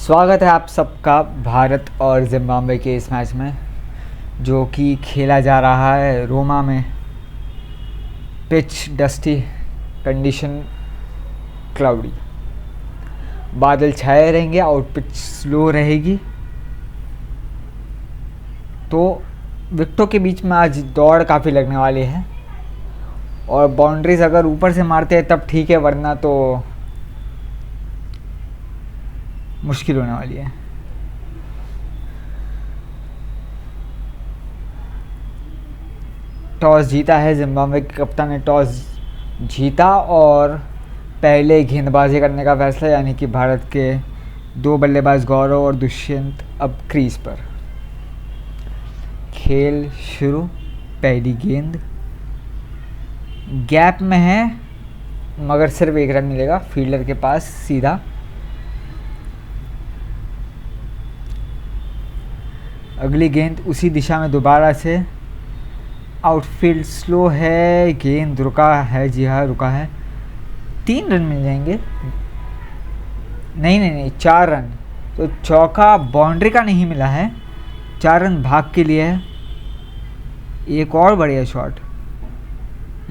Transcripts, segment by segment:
स्वागत है आप सबका भारत और जिम्बाब्वे के इस मैच में जो कि खेला जा रहा है रोमा में। पिच डस्टी, कंडीशन क्लाउडी, बादल छाए रहेंगे, आउट पिच स्लो रहेगी। तो विकेटों के बीच में आज दौड़ काफ़ी लगने वाली है और बाउंड्रीज अगर ऊपर से मारते हैं तब ठीक है, वरना तो मुश्किल होने वाली है। टॉस जीता है जिम्बाब्वे के कप्तान ने, टॉस जीता और पहले गेंदबाजी करने का फैसला, यानी कि भारत के दो बल्लेबाज गौरव और दुष्यंत अब क्रीज पर। खेल शुरू। पहली गेंद गैप में है मगर सिर्फ एक रन मिलेगा फील्डर के पास सीधा। अगली गेंद उसी दिशा में दोबारा से। आउटफील्ड स्लो है, गेंद रुका है, जी हाँ रुका है। 3 रन मिल जाएंगे। नहीं, 4 रन। तो चौका बाउंड्री का नहीं मिला है, 4 रन भाग के लिए है। एक और बढ़िया शॉट,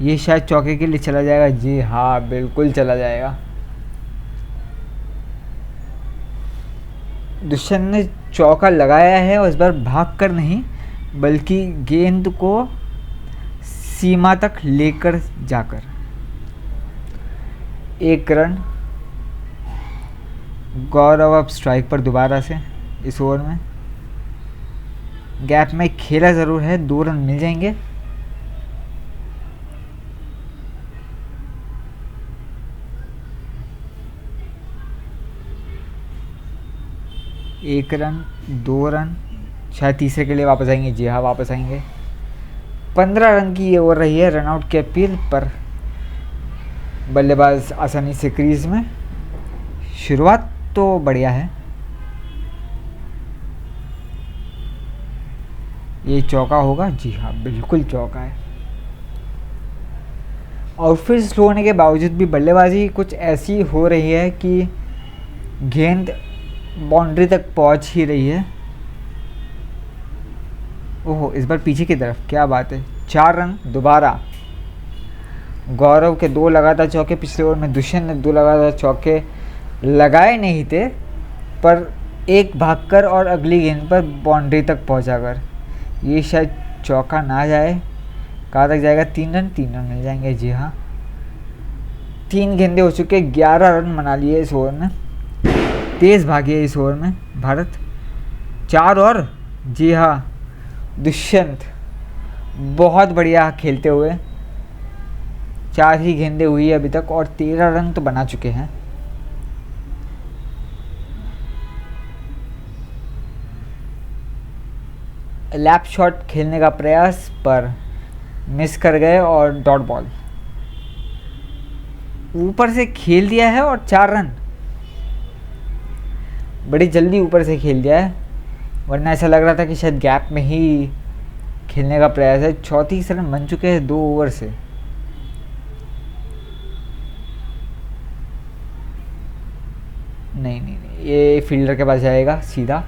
ये शायद चौके के लिए चला जाएगा। जी हाँ, बिल्कुल चला जाएगा। दुष्यंत ने चौका लगाया है और इस बार भाग कर नहीं बल्कि गेंद को सीमा तक लेकर जाकर। 1 रन। गौरव अब स्ट्राइक पर दोबारा से इस ओवर में। गैप में खेला ज़रूर है, 2 रन मिल जाएंगे। एक रन, 2 रन, शायद तीसरे के लिए वापस आएंगे। जी हाँ, वापस आएंगे। 15 रन की ये ओवर रही है रनआउट के अपील पर। बल्लेबाज आसानी से क्रीज में। शुरुआत तो बढ़िया है। ये चौका होगा। जी हाँ, बिल्कुल चौका है। आउटफील्ड स्लो होने के बावजूद भी बल्लेबाजी कुछ ऐसी हो रही है कि गेंद बाउंड्री तक पहुंच ही रही है। ओहो, इस बार पीछे की तरफ, क्या बात है। 4 रन दोबारा। गौरव के 2 लगातार चौके, पिछले ओवर में दुष्यंत ने 2 लगातार चौके लगाए नहीं थे, पर एक भागकर और अगली गेंद पर बाउंड्री तक पहुंचाकर। ये शायद चौका ना जाए। कहाँ तक जाएगा? 3 रन, 3 रन मिल जाएंगे। जी हाँ, 3 गेंदे हो चुके, 11 रन बना लिए इस ओवर में। तेज़ भागी है इस ओवर में भारत। 4 और। जी हाँ, दुष्यंत बहुत बढ़िया खेलते हुए। 4 ही गेंदें हुई है अभी तक और 13 रन तो बना चुके हैं। लैप शॉट खेलने का प्रयास पर मिस कर गए और डॉट बॉल। ऊपर से खेल दिया है और 4 रन। बड़ी जल्दी ऊपर से खेल दिया है, वरना ऐसा लग रहा था कि शायद गैप में ही खेलने का प्रयास है। 34 रन बन चुके हैं 2 ओवर से। नहीं, ये फील्डर के पास जाएगा सीधा।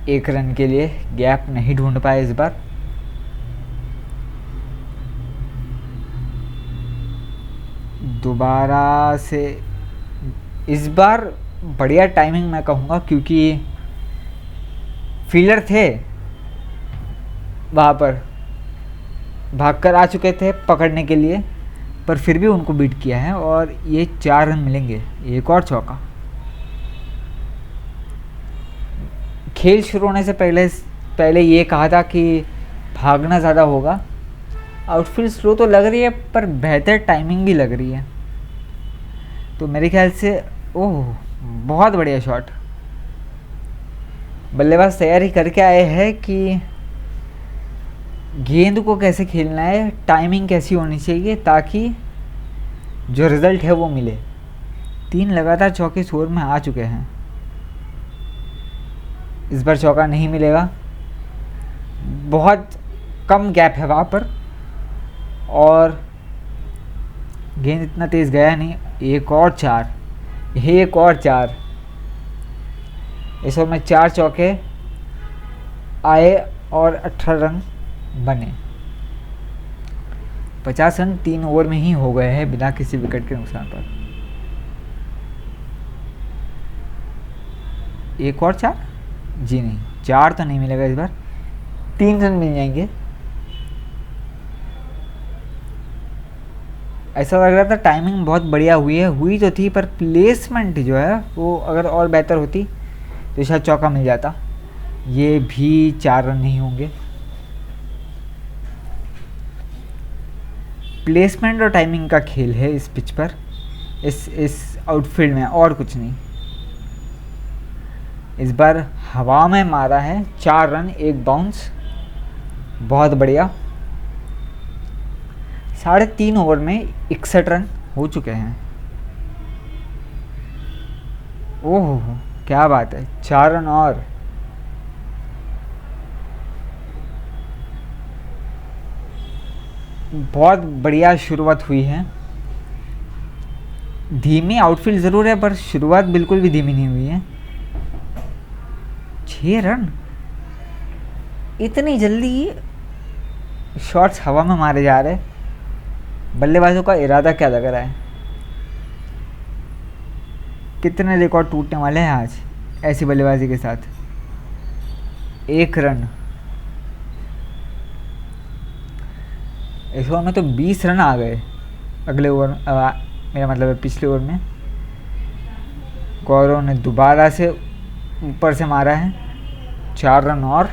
1 रन के लिए गैप नहीं ढूंढ पाए इस बार। दोबारा से इस बार बढ़िया टाइमिंग मैं कहूँगा, क्योंकि फील्डर थे वहाँ पर, भागकर आ चुके थे पकड़ने के लिए, पर फिर भी उनको बीट किया है और ये 4 रन मिलेंगे। एक और चौका। खेल शुरू होने से पहले ये कहा था कि भागना ज़्यादा होगा। आउटफील्ड स्लो तो लग रही है पर बेहतर टाइमिंग भी लग रही है, तो मेरे ख्याल से ओह, बहुत बढ़िया शॉट। बल्लेबाज तैयारी करके आए हैं कि गेंद को कैसे खेलना है, टाइमिंग कैसी होनी चाहिए ताकि जो रिज़ल्ट है वो मिले। 3 लगातार चौके इस ओवर में आ चुके हैं। इस बार चौका नहीं मिलेगा, बहुत कम गैप है वहाँ पर और गेंद इतना तेज़ गया नहीं। एक और 4। इस ओवर में 4 चौके आए और 18 रन बने। 50 रन 3 ओवर में ही हो गए हैं बिना किसी विकेट के नुकसान पर। एक और 4, जी नहीं 4 तो नहीं मिलेगा इस बार, 3 रन मिल जाएंगे। ऐसा लग रहा था टाइमिंग बहुत बढ़िया हुई तो थी, पर प्लेसमेंट जो है वो अगर और बेहतर होती तो शायद चौका मिल जाता। ये भी 4 रन नहीं होंगे। प्लेसमेंट और टाइमिंग का खेल है इस पिच पर, इस आउटफील्ड में, और कुछ नहीं। इस बार हवा में मारा है, 4 रन 1 बाउंस, बहुत बढ़िया। 3.5 ओवर में 61 रन हो चुके हैं। ओहो क्या बात है, 4 रन और। बहुत बढ़िया शुरुआत हुई है। धीमी आउटफील्ड ज़रूर है पर शुरुआत बिल्कुल भी धीमी नहीं हुई है। 6 रन, इतनी जल्दी शॉट्स हवा में मारे जा रहे। बल्लेबाजों का इरादा क्या लग रहा है? कितने रिकॉर्ड टूटने वाले हैं आज ऐसी बल्लेबाजी के साथ। 1 रन। इस ओवर में तो 20 रन आ गए। अगले ओवर, मेरा मतलब है पिछले ओवर में गौरव ने दोबारा से ऊपर से मारा है, 4 रन और।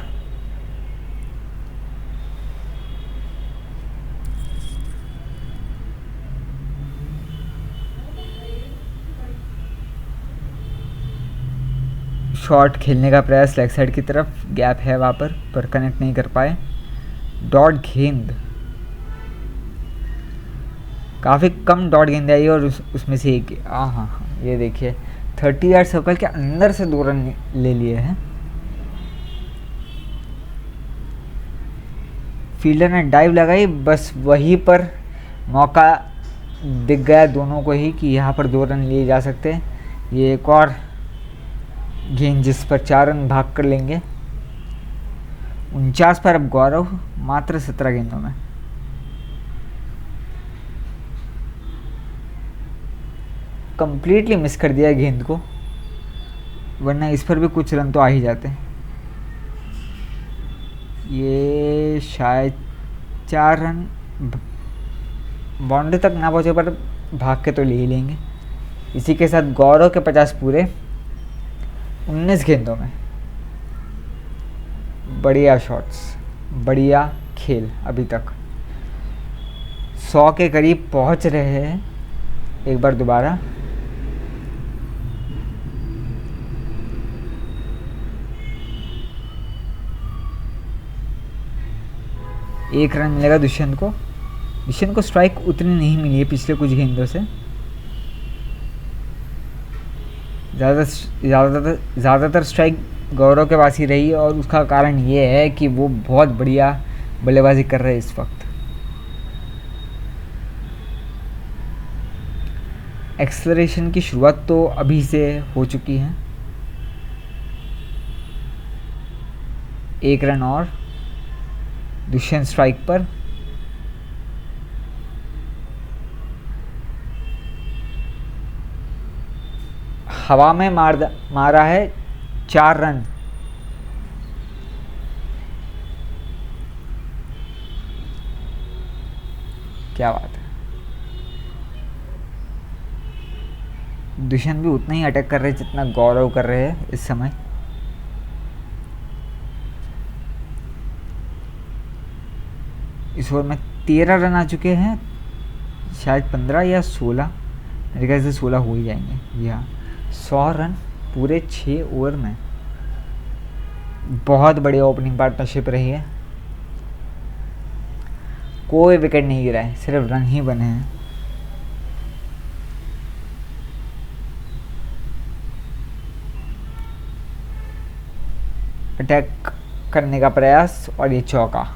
शॉट खेलने का प्रयास लेग साइड की तरफ, गैप है वहाँ पर कनेक्ट नहीं कर पाए। डॉट गेंद, काफ़ी कम डॉट गेंद आई और उसमें से एक, हाँ, ये देखिए 30 यार्ड सर्कल के अंदर से 2 रन ले लिए हैं। फील्डर ने डाइव लगाई, बस वहीं पर मौका दिख गया दोनों को ही कि यहाँ पर 2 रन लिए जा सकते हैं। ये एक और गेंद जिस पर 4 रन भाग कर लेंगे। 49 पर अब गौरव, मात्र 17 गेंदों में। कंप्लीटली मिस कर दिया गेंद को, वरना इस पर भी कुछ रन तो आ ही जाते। ये शायद 4 रन बाउंड्री तक ना पहुँचे पर भाग के तो ले ही लेंगे। इसी के साथ गौरव के 50 पूरे 19 गेंदों में। बढ़िया शॉट्स, बढ़िया खेल, अभी तक 100 के करीब पहुंच रहे हैं एक बार दोबारा। एक रन मिलेगा दुष्यंत को स्ट्राइक उतनी नहीं मिली है पिछले कुछ गेंदों से। ज़्यादातर स्ट्राइक गौरव के पास ही रही और उसका कारण ये है कि वो बहुत बढ़िया बल्लेबाजी कर रहे हैं इस वक्त। एक्सेलरेशन की शुरुआत तो अभी से हो चुकी है। 1 रन और, दुष्यंत स्ट्राइक पर। हवा में मारा है, 4 रन। क्या बात है। दुष्यंत भी उतना ही अटैक कर रहे हैं जितना गौरव कर रहे हैं इस समय। इस ओवर में 13 रन आ चुके हैं, शायद 15 या 16, मेरे ख्याल से 16 हो ही जाएंगे। जी हाँ, 100 रन पूरे 6 ओवर में। बहुत बढ़िया ओपनिंग पार्टनरशिप रही है। कोई विकेट नहीं गिरा है, सिर्फ रन ही बने हैं। अटैक करने का प्रयास और ये चौका,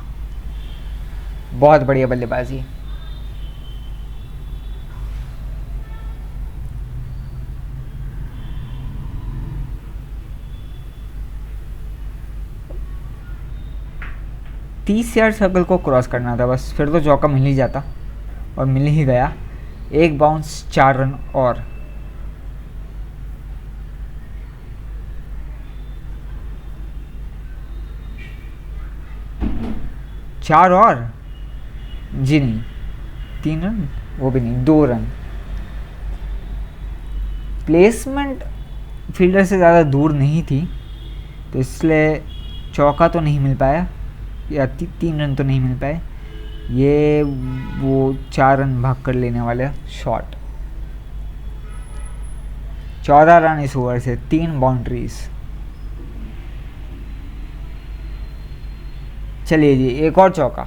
बहुत बढ़िया बल्लेबाजी। 30 यार्ड सर्कल को क्रॉस करना था बस, फिर तो चौका मिल ही जाता और मिल ही गया। एक बाउंस 4 रन और। चार और जी नहीं, 3 रन, वो भी नहीं, 2 रन। प्लेसमेंट फील्डर से ज़्यादा दूर नहीं थी, तो इसलिए चौका तो नहीं मिल पाया या 3 रन तो नहीं मिल पाए। ये वो 4 रन भाग कर लेने वाले शॉट। 14 रन इस ओवर से, 3 बाउंड्रीज। चलिए जी, एक और चौका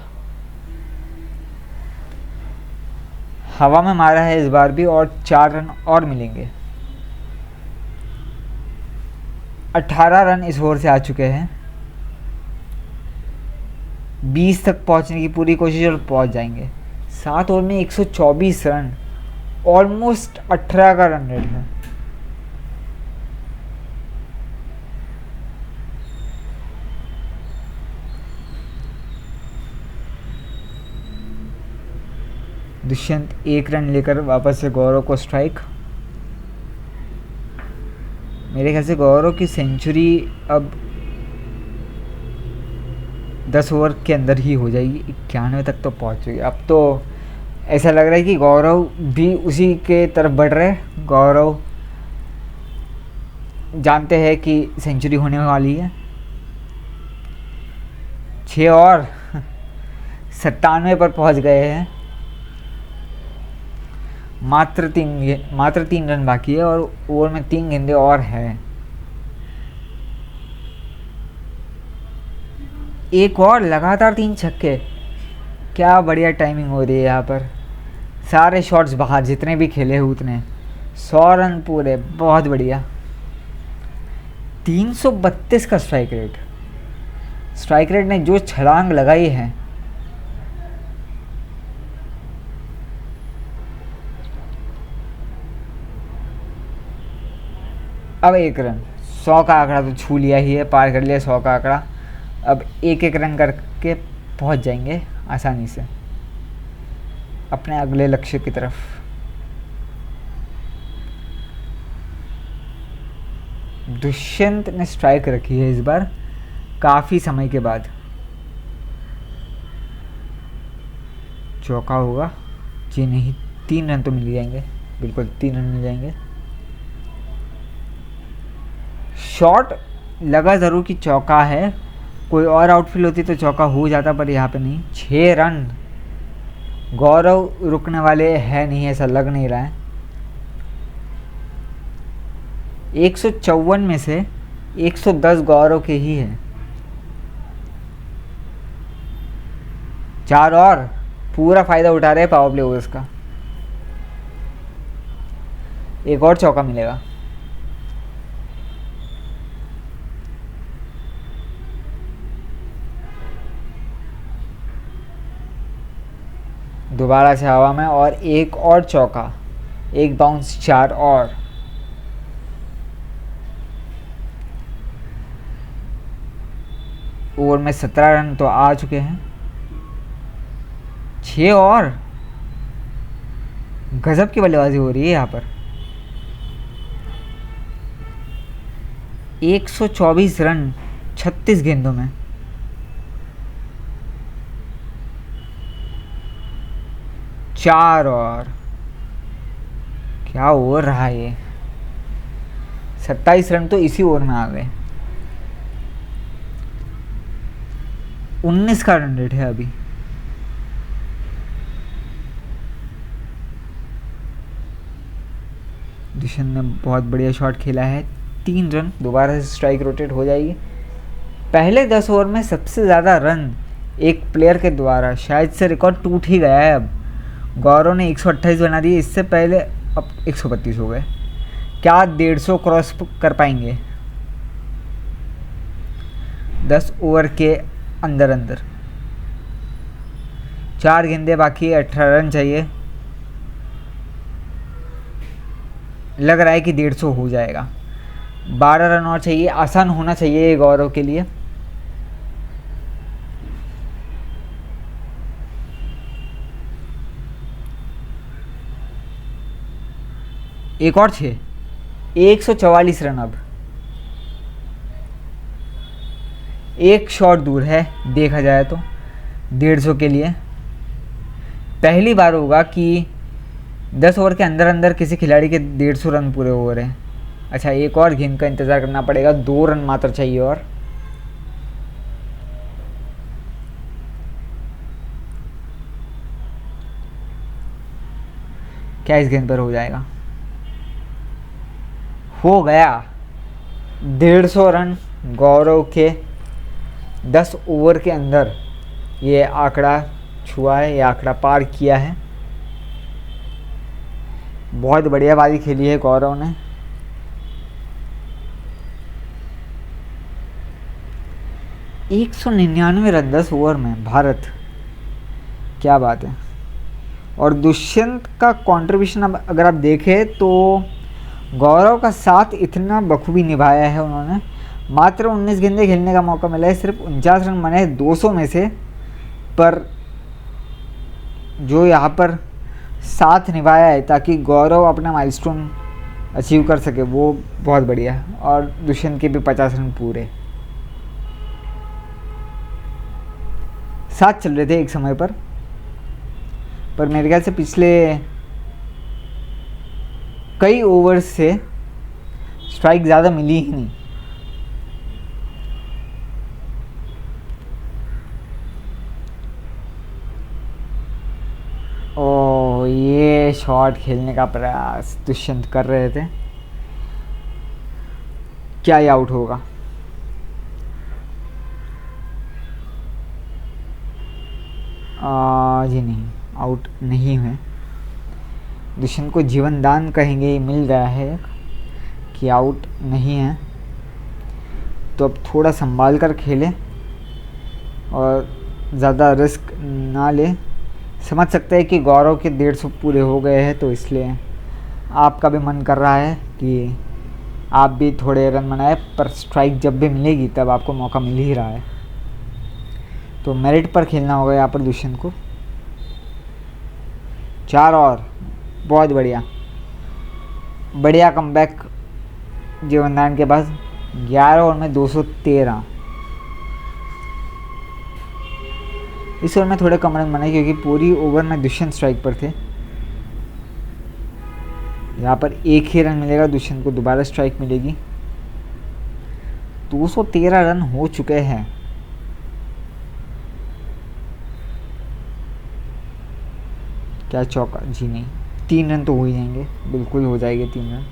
हवा में मारा है इस बार भी, और 4 रन और मिलेंगे। 18 रन इस ओवर से आ चुके हैं। 20 तक पहुंचने की पूरी कोशिश और पहुंच जाएंगे। 7 ओवर में 124 रन, ऑलमोस्ट 18 का रन रेट है। दुष्यंत 1 रन लेकर वापस से गौरव को स्ट्राइक। मेरे ख्याल से गौरव की सेंचुरी अब 10 ओवर के अंदर ही हो जाएगी। 91 तक तो पहुंच चुकी है। अब तो ऐसा लग रहा है कि गौरव भी उसी के तरफ बढ़ रहे हैं। गौरव जानते हैं कि सेंचुरी होने वाली है। 6 और 97 पर पहुंच गए हैं। मात्र 3 रन बाकी है और ओवर में 3 गेंदे और हैं। एक और लगातार 3 छक्के, क्या बढ़िया टाइमिंग हो रही है यहाँ पर। सारे शॉट्स बाहर, जितने भी खेले हुए उतने। 100 रन पूरे, बहुत बढ़िया। 332 का स्ट्राइक रेट। स्ट्राइक रेट ने जो छलांग लगाई है, अब 1 रन। 100 का आंकड़ा तो छू लिया ही है, पार कर लिया 100 का आंकड़ा। अब 1-1 रन करके पहुंच जाएंगे आसानी से अपने अगले लक्ष्य की तरफ। दुष्यंत ने स्ट्राइक रखी है इस बार काफ़ी समय के बाद। चौका होगा जी नहीं, 3 रन तो मिल जाएंगे, बिल्कुल 3 रन मिल जाएंगे। शॉट लगा ज़रूर कि चौका है, कोई और आउटफील्ड होती तो चौका हो जाता, पर यहाँ पे नहीं। 6 रन। गौरव रुकने वाले है नहीं, ऐसा लग नहीं रहा है। 154 में से 110 गौरव के ही है। 4 और, पूरा फायदा उठा रहे हैं पावर प्ले ओवर्स का। एक और चौका मिलेगा। दोबारा से हवा में और एक और चौका। एक बाउंस, 4 और। ओवर में 17 रन तो आ चुके हैं। 6 और। गजब की बल्लेबाजी हो रही है यहाँ पर। 124 रन 36 गेंदों में। 4 और। क्या ओवर रहा ये। 27 रन तो इसी ओवर में आ गए। 19 का रन रेट है अभी। दुष्यंत ने बहुत बढ़िया शॉट खेला है। 3 रन, दोबारा से स्ट्राइक रोटेट हो जाएगी। पहले 10 ओवर में सबसे ज़्यादा रन एक प्लेयर के द्वारा, शायद से रिकॉर्ड टूट ही गया है अब। गौरव ने 128 बना दिए, इससे पहले अब 132 हो गए। क्या 150 क्रॉस कर पाएंगे 10 ओवर के अंदर अंदर। 4 गेंदे बाकी है, 18 रन चाहिए। लग रहा है कि 150 हो जाएगा। 12 रन और चाहिए, आसान होना चाहिए ये गौरव के लिए। एक और 6, 144 रन। अब एक शॉट दूर है देखा जाए तो 150 के लिए। पहली बार होगा कि 10 ओवर के अंदर अंदर किसी खिलाड़ी के 150 रन पूरे हो रहे हैं। अच्छा, एक और गेंद का इंतज़ार करना पड़ेगा, 2 रन मात्र चाहिए। और क्या इस गेंद पर हो जाएगा? हो गया। 150 रन गौरव के 10 ओवर के अंदर ये आंकड़ा छुआ है, ये आंकड़ा पार किया है। बहुत बढ़िया बाजी खेली है गौरव ने। एक 199 रन 10 ओवर में भारत, क्या बात है। और दुष्यंत का कंट्रीब्यूशन अब अगर आप देखें तो गौरव का साथ इतना बखूबी निभाया है उन्होंने। मात्र 19 गेंदें खेलने का मौका मिला है, सिर्फ 49 रन बने 200 में से, पर जो यहाँ पर साथ निभाया है ताकि गौरव अपना माइलस्टोन अचीव कर सके, वो बहुत बढ़िया है। और दुष्यंत के भी 50 रन पूरे साथ चल रहे थे एक समय पर मेरे ख्याल से पिछले कई ओवर्स से स्ट्राइक ज़्यादा मिली ही नहीं। ओ, ये शॉट खेलने का प्रयास दुष्यंत कर रहे थे, क्या ये आउट होगा? जी नहीं, आउट नहीं हुए। दुष्यंत को जीवन दान कहेंगे मिल गया है कि आउट नहीं है। तो अब थोड़ा संभाल कर खेलें और ज़्यादा रिस्क ना ले। समझ सकते हैं कि गौरव के 150 पूरे हो गए हैं, तो इसलिए आपका भी मन कर रहा है कि आप भी थोड़े रन बनाए, पर स्ट्राइक जब भी मिलेगी तब आपको मौका मिल ही रहा है। तो मेरिट पर खेलना होगा यहाँ पर दुष्यंत को। 4 और, बहुत बढ़िया बढ़िया कमबैक जीवनदान के बाद। 11 ओवर में 213। इस ओवर में थोड़े कम रन बने क्योंकि पूरी ओवर में दुष्यंत स्ट्राइक पर थे। यहाँ पर एक ही रन मिलेगा दुष्यंत को, दोबारा स्ट्राइक मिलेगी। 213 रन हो चुके हैं। क्या चौका? जी नहीं, 3 रन तो हो ही जाएंगे, बिल्कुल हो जाएंगे 3 रन।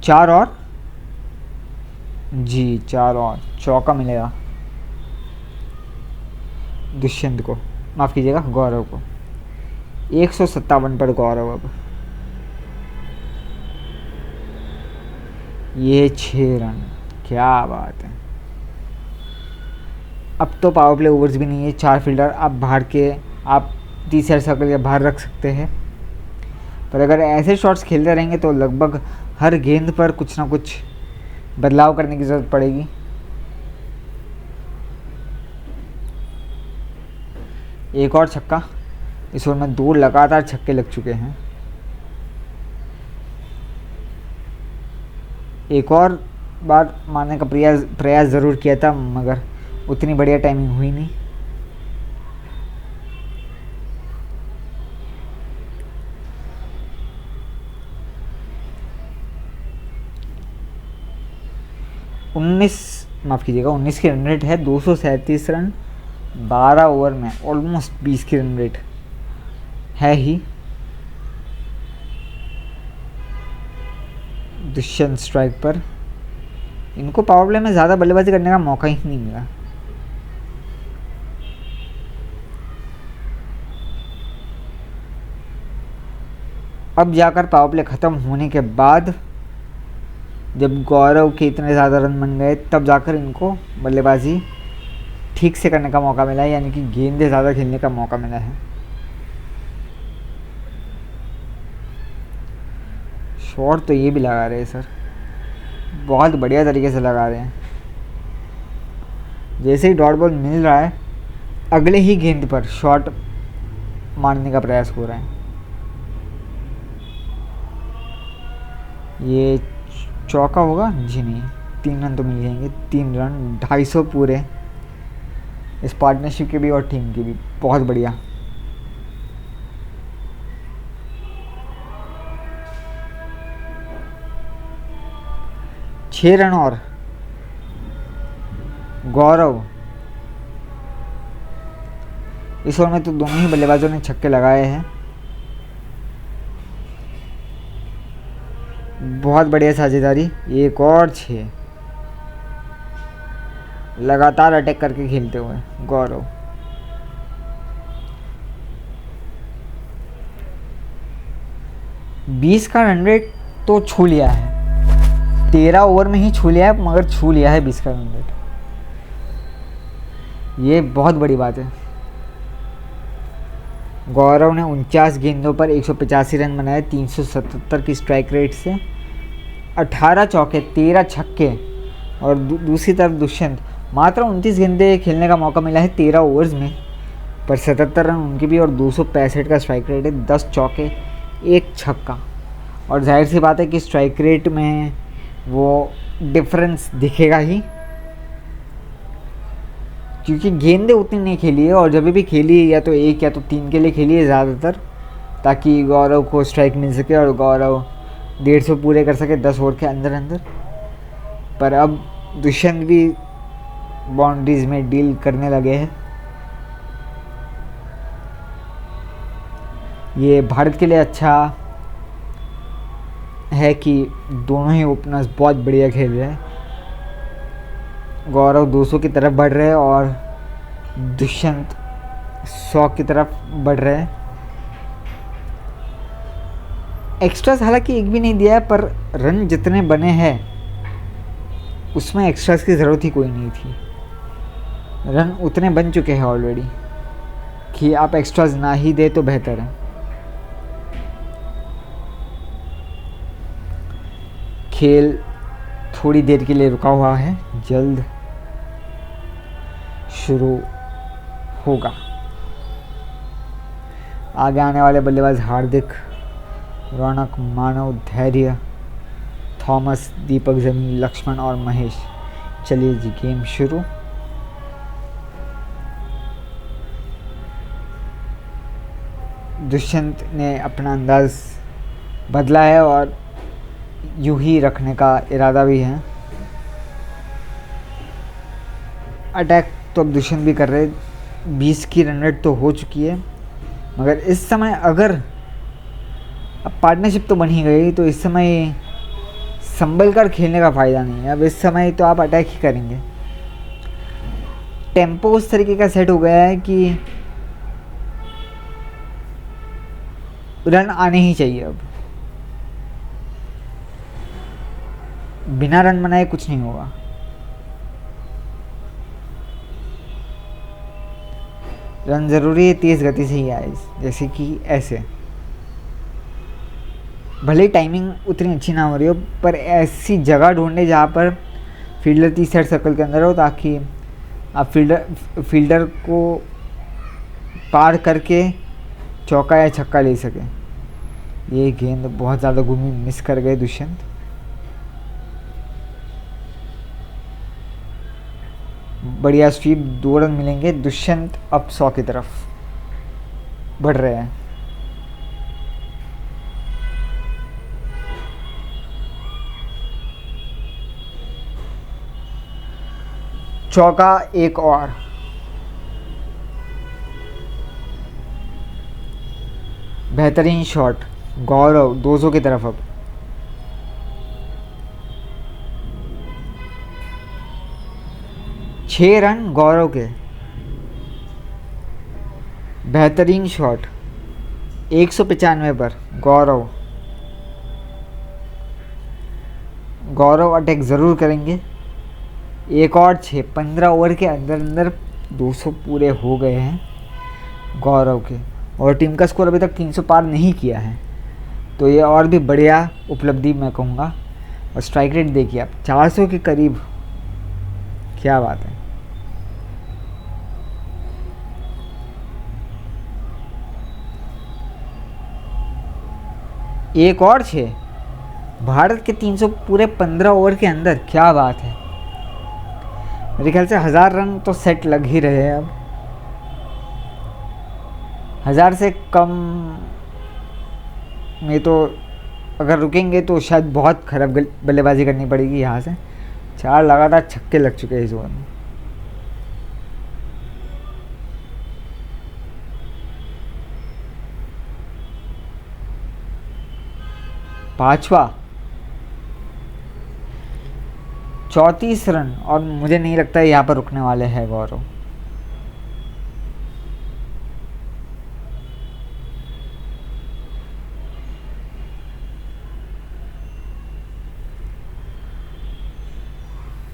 चार और, जी 4 और, चौका मिलेगा दुष्यंत को, माफ़ कीजिएगा गौरव को। 157 पर गौरव। अब ये 6 रन, क्या बात है। अब तो पावर प्ले ओवर्स भी नहीं है, 4 फील्डर आप बाहर के, आप तीसरे सर्कल के बाहर रख सकते हैं। पर अगर ऐसे शॉट्स खेलते रहेंगे तो लगभग हर गेंद पर कुछ ना कुछ बदलाव करने की ज़रूरत पड़ेगी। एक और छक्का। इस ओवर में 2 लगातार छक्के लग चुके हैं। एक और बार मारने का प्रयास ज़रूर किया था, मगर उतनी बढ़िया टाइमिंग हुई नहीं। माफ़ कीजिएगा 19 की रन रेट है। 237 रन 12 ओवर में, ऑलमोस्ट 20 की रन रेट है ही। दुष्यंत स्ट्राइक पर। इनको पावर प्ले में ज़्यादा बल्लेबाजी करने का मौका ही नहीं मिला। अब जाकर पावर प्ले ख़त्म होने के बाद जब गौरव के इतने ज़्यादा रन बन गए, तब जाकर इनको बल्लेबाजी ठीक से करने का मौका मिला है, यानी कि गेंदें ज़्यादा खेलने का मौका मिला है। शॉट तो ये भी लगा रहे हैं सर, बहुत बढ़िया तरीके से लगा रहे हैं। जैसे ही डॉट बॉल मिल रहा है अगले ही गेंद पर शॉट मारने का प्रयास हो रहा है। ये चौका होगा? जी नहीं, 3 रन तो मिल जाएंगे। 3 रन, 250 पूरे इस पार्टनरशिप के भी और टीम के भी। बहुत बढ़िया। छः रन और। गौरव, इस ओवर में तो दोनों ही बल्लेबाजों ने छक्के लगाए हैं। बहुत बढ़िया साझेदारी। एक और 6, लगातार अटैक करके खेलते हुए गौरव। बीस का रन रेट तो छू लिया है, 13 ओवर में ही छू लिया है, मगर छू लिया है 20 का रन रेट। ये बहुत बड़ी बात है। गौरव ने 49 गेंदों पर 185 रन बनाए 377 की स्ट्राइक रेट से। 18 चौके, 13 छक्के। और दूसरी तरफ दुष्यंत, मात्र 29 गेंदें खेलने का मौका मिला है 13 ओवर्स में, पर 77 रन उनके भी और 265 का स्ट्राइक रेट है। 10 चौके, 1 छक्का। और जाहिर सी बात है कि स्ट्राइक रेट में वो डिफरेंस दिखेगा ही, क्योंकि गेंदें उतनी नहीं खेली है, और जब भी खेली है या तो 1 या तो 3 के लिए खेली है ज़्यादातर, ताकि गौरव को स्ट्राइक मिल सके और गौरव 150 पूरे कर सके 10 ओवर के अंदर अंदर। पर अब दुष्यंत भी बाउंड्रीज में डील करने लगे हैं। ये भारत के लिए अच्छा है कि दोनों ही ओपनर्स बहुत बढ़िया खेल रहे हैं। गौरव 200 की तरफ बढ़ रहे हैं और दुष्यंत 100 की तरफ बढ़ रहे हैं। एक्स्ट्रास हालांकि एक भी नहीं दिया है, पर रन जितने बने हैं उसमें एक्स्ट्रास की ज़रूरत ही कोई नहीं थी। रन उतने बन चुके हैं ऑलरेडी कि आप एक्स्ट्रास ना ही दे तो बेहतर है। खेल थोड़ी देर के लिए रुका हुआ है, जल्द शुरू होगा। आगे आने वाले बल्लेबाज हार्दिक, रौनक, मानव, धैर्य, थॉमस, दीपक जमीन, लक्ष्मण और महेश। चलिए जी, गेम शुरू। दुष्यंत ने अपना अंदाज बदला है और यूं ही रखने का इरादा भी है। अटैक तो अब दुष्यंत भी कर रहे। 20 की रन रेट तो हो चुकी है, मगर इस समय अगर अब पार्टनरशिप तो बन ही गई, तो इस समय संभल कर खेलने का फ़ायदा नहीं है। अब इस समय तो आप अटैक ही करेंगे। टेम्पो उस तरीके का सेट हो गया है कि रन आने ही चाहिए। अब बिना रन बनाए कुछ नहीं होगा। रन ज़रूरी है, तेज़ गति से ही आए, जैसे कि ऐसे। भले टाइमिंग उतनी अच्छी ना हो रही हो, पर ऐसी जगह ढूंढे जहाँ पर फील्डर 30 साइड सर्कल के अंदर हो, ताकि आप फील्डर को पार करके चौका या छक्का ले सकें। ये गेंद बहुत ज़्यादा घूमी, मिस कर गए दुष्यंत। बढ़िया स्वीप, 2 रन मिलेंगे। दुष्यंत अब 100 की तरफ बढ़ रहे हैं। चौका, 1 और। बेहतरीन शॉट, गौरव 200 की तरफ। अब 6 रन गौरव के। बेहतरीन शॉट, 195 पर गौरव अटैक ज़रूर करेंगे। एक और 6, 15 ओवर के अंदर अंदर 200 पूरे हो गए हैं गौरव के, और टीम का स्कोर अभी तक 300 पार नहीं किया है, तो ये और भी बढ़िया उपलब्धि मैं कहूँगा। और स्ट्राइक रेट देखिए आप, 400 के करीब। क्या बात है। एक और 6। भारत के 300 पूरे 15 ओवर के अंदर, क्या बात है। मेरे ख्याल से 1000 रन तो सेट लग ही रहे हैं अब। 1000 से कम में तो अगर रुकेंगे तो शायद बहुत खराब बल्लेबाजी करनी पड़ेगी यहाँ से। 4 लगातार छक्के लग चुके हैं इस ओवर में। पांचवा 34 रन, और मुझे नहीं लगता है यहाँ पर रुकने वाले हैं गौरव।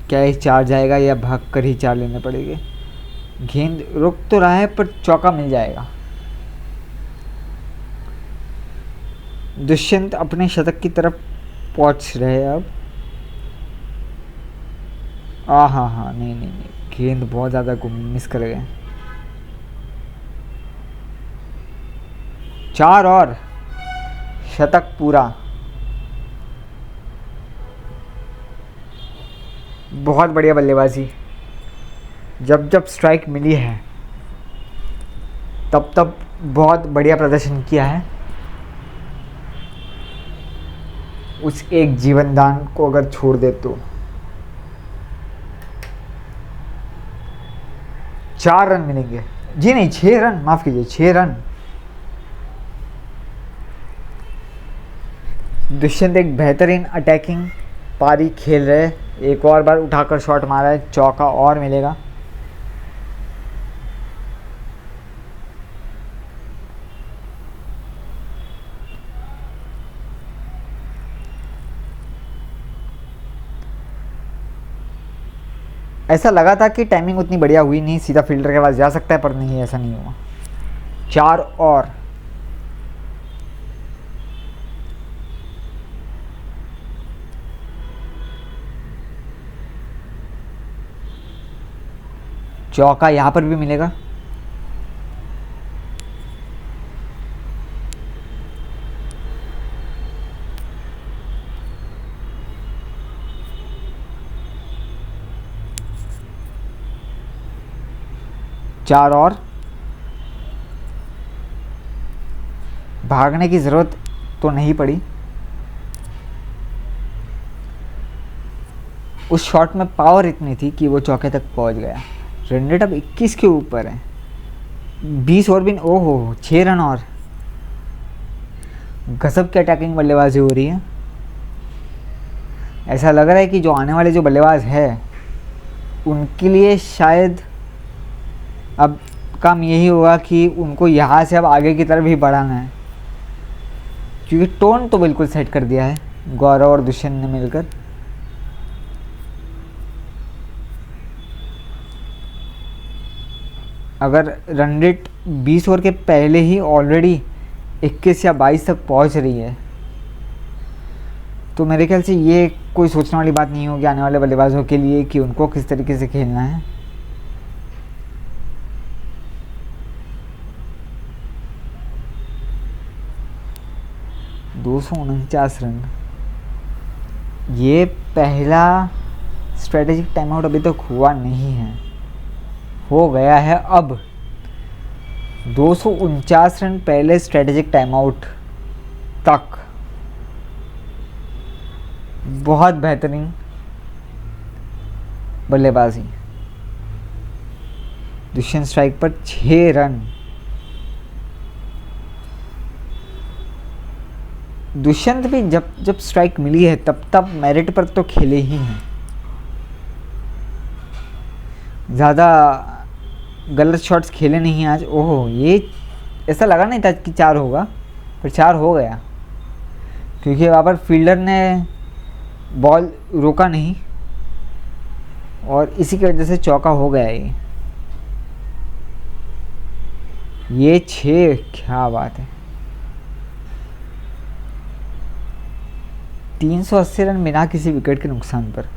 क्या ये 4 जाएगा या भाग कर ही 4 लेने पड़ेंगे। गेंद रुक तो रहा है पर चौका मिल जाएगा। दुष्यंत अपने शतक की तरफ पहुंच रहे हैं अब। हाँ, नहीं नहीं नहीं, गेंद बहुत ज़्यादा मिस कर गए। 4 और शतक पूरा। बहुत बढ़िया बल्लेबाजी। जब जब स्ट्राइक मिली है तब तब बहुत बढ़िया प्रदर्शन किया है। उस एक जीवन दान को अगर छोड़ दे तो 4 रन मिलेंगे। जी नहीं, 6 रन, माफ कीजिए, 6 रन। दुष्यंत एक बेहतरीन अटैकिंग पारी खेल रहे। एक और बार उठाकर शॉट मारा है, चौका और मिलेगा। ऐसा लगा था कि टाइमिंग उतनी बढ़िया हुई नहीं, सीधा फील्डर के पास जा सकता है, पर नहीं, ऐसा नहीं हुआ। 4 और। चौका यहां पर भी मिलेगा। चार और। भागने की ज़रूरत तो नहीं पड़ी। उस शॉट में पावर इतनी थी कि वो चौके तक पहुंच गया। रन रेट अब 21 के ऊपर है। 20 ओवर भी, ओहो, 6 रन और। गजब की अटैकिंग बल्लेबाजी हो रही है। ऐसा लग रहा है कि जो आने वाले जो बल्लेबाज है उनके लिए शायद अब काम यही होगा कि उनको यहाँ से अब आगे की तरफ ही बढ़ाना है, क्योंकि टोन तो बिल्कुल सेट कर दिया है गौरव और दुष्यंत ने मिलकर। अगर रन रेट 20 ओवर के पहले ही ऑलरेडी 21 या 22 तक पहुंच रही है तो मेरे ख्याल से ये कोई सोचने वाली बात नहीं होगी आने वाले बल्लेबाजों के लिए कि उनको किस तरीके से खेलना है। दो 249 रन। ये पहला स्ट्रेटेजिक टाइम आउट अभी तक हुआ नहीं है, हो गया है अब। 249 रन पहले स्ट्रेटेजिक टाइम आउट तक। बहुत बेहतरीन बल्लेबाजी। दुष्यंत स्ट्राइक पर 6 रन। दुष्यंत भी जब जब स्ट्राइक मिली है तब तब मेरिट पर तो खेले ही हैं। ज़्यादा गलत शॉट्स खेले नहीं आज। ओहो, ये ऐसा लगा नहीं था कि 4 होगा, पर 4 हो गया, क्योंकि वहाँ पर फील्डर ने बॉल रोका नहीं और इसी की वजह से चौका हो गया। ये 6, क्या बात है। 380 रन बिना किसी विकेट के नुकसान पर।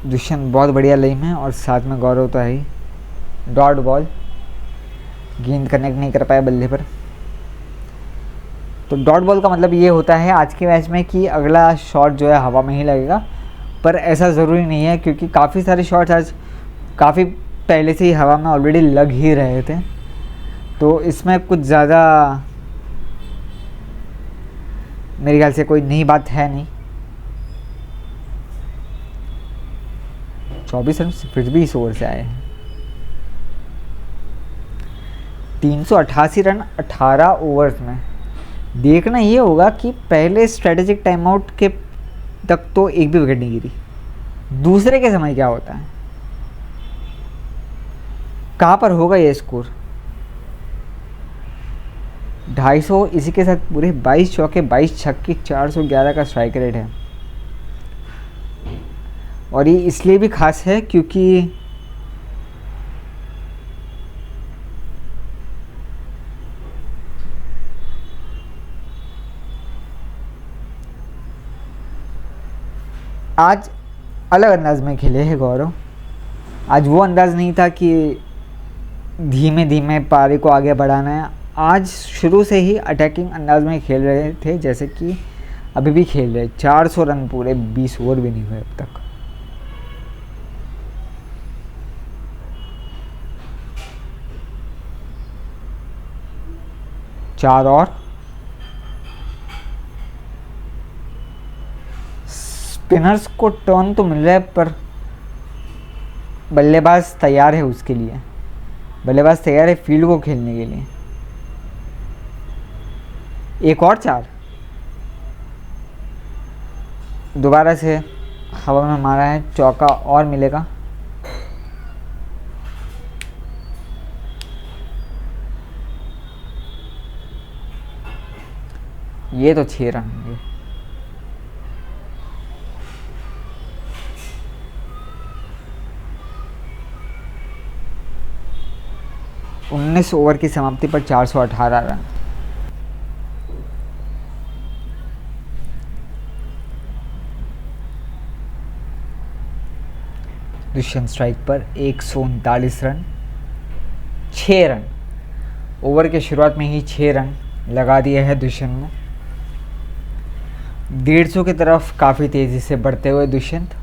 दुष्यंत बहुत बढ़िया लेम है और साथ में गौरव तो है ही। डॉट बॉल, गेंद कनेक्ट नहीं कर पाया बल्ले पर। तो डॉट बॉल का मतलब ये होता है आज के मैच में कि अगला शॉट जो है हवा में ही लगेगा, पर ऐसा ज़रूरी नहीं है क्योंकि काफ़ी सारे शॉट्स आज काफ़ी पहले से ही हवा में ऑलरेडी लग ही रहे थे, तो इसमें कुछ ज़्यादा मेरे ख्याल से कोई नई बात है नहीं। 24 रन फिर भी इस ओवर से आए हैं। 388 रन 18 ओवर्स में। देखना ये होगा कि पहले स्ट्रेटेजिक टाइम आउट के तक तो एक भी विकेट नहीं गिरी, दूसरे के समय क्या होता है, कहाँ पर होगा ये स्कोर। 250, इसी के साथ पूरे 22 चौके 22 छक्के 411 का स्ट्राइक रेट है। और ये इसलिए भी खास है क्योंकि आज अलग अंदाज में खेले हैं गौरव। आज वो अंदाज नहीं था कि धीमे धीमे पारी को आगे बढ़ाना है, आज शुरू से ही अटैकिंग अंदाज में खेल रहे थे जैसे कि अभी भी खेल रहे। 400 रन पूरे 20 ओवर भी नहीं हुए अब तक। चार और स्पिनर्स को टर्न तो मिल रहा है पर बल्लेबाज तैयार है उसके लिए, बल्लेबाज तैयार है फील्ड को खेलने के लिए। एक और 4 दोबारा से हवा में मारा है, चौका और मिलेगा। ये तो 6 रन होंगे। उन्नीस ओवर की समाप्ति पर 418 रन। दुष्यंत स्ट्राइक पर 139 रन, 6 रन। ओवर के शुरुआत में ही 6 रन लगा दिए हैं दुष्यंत ने। 150 की तरफ काफ़ी तेज़ी से बढ़ते हुए दुष्यंत।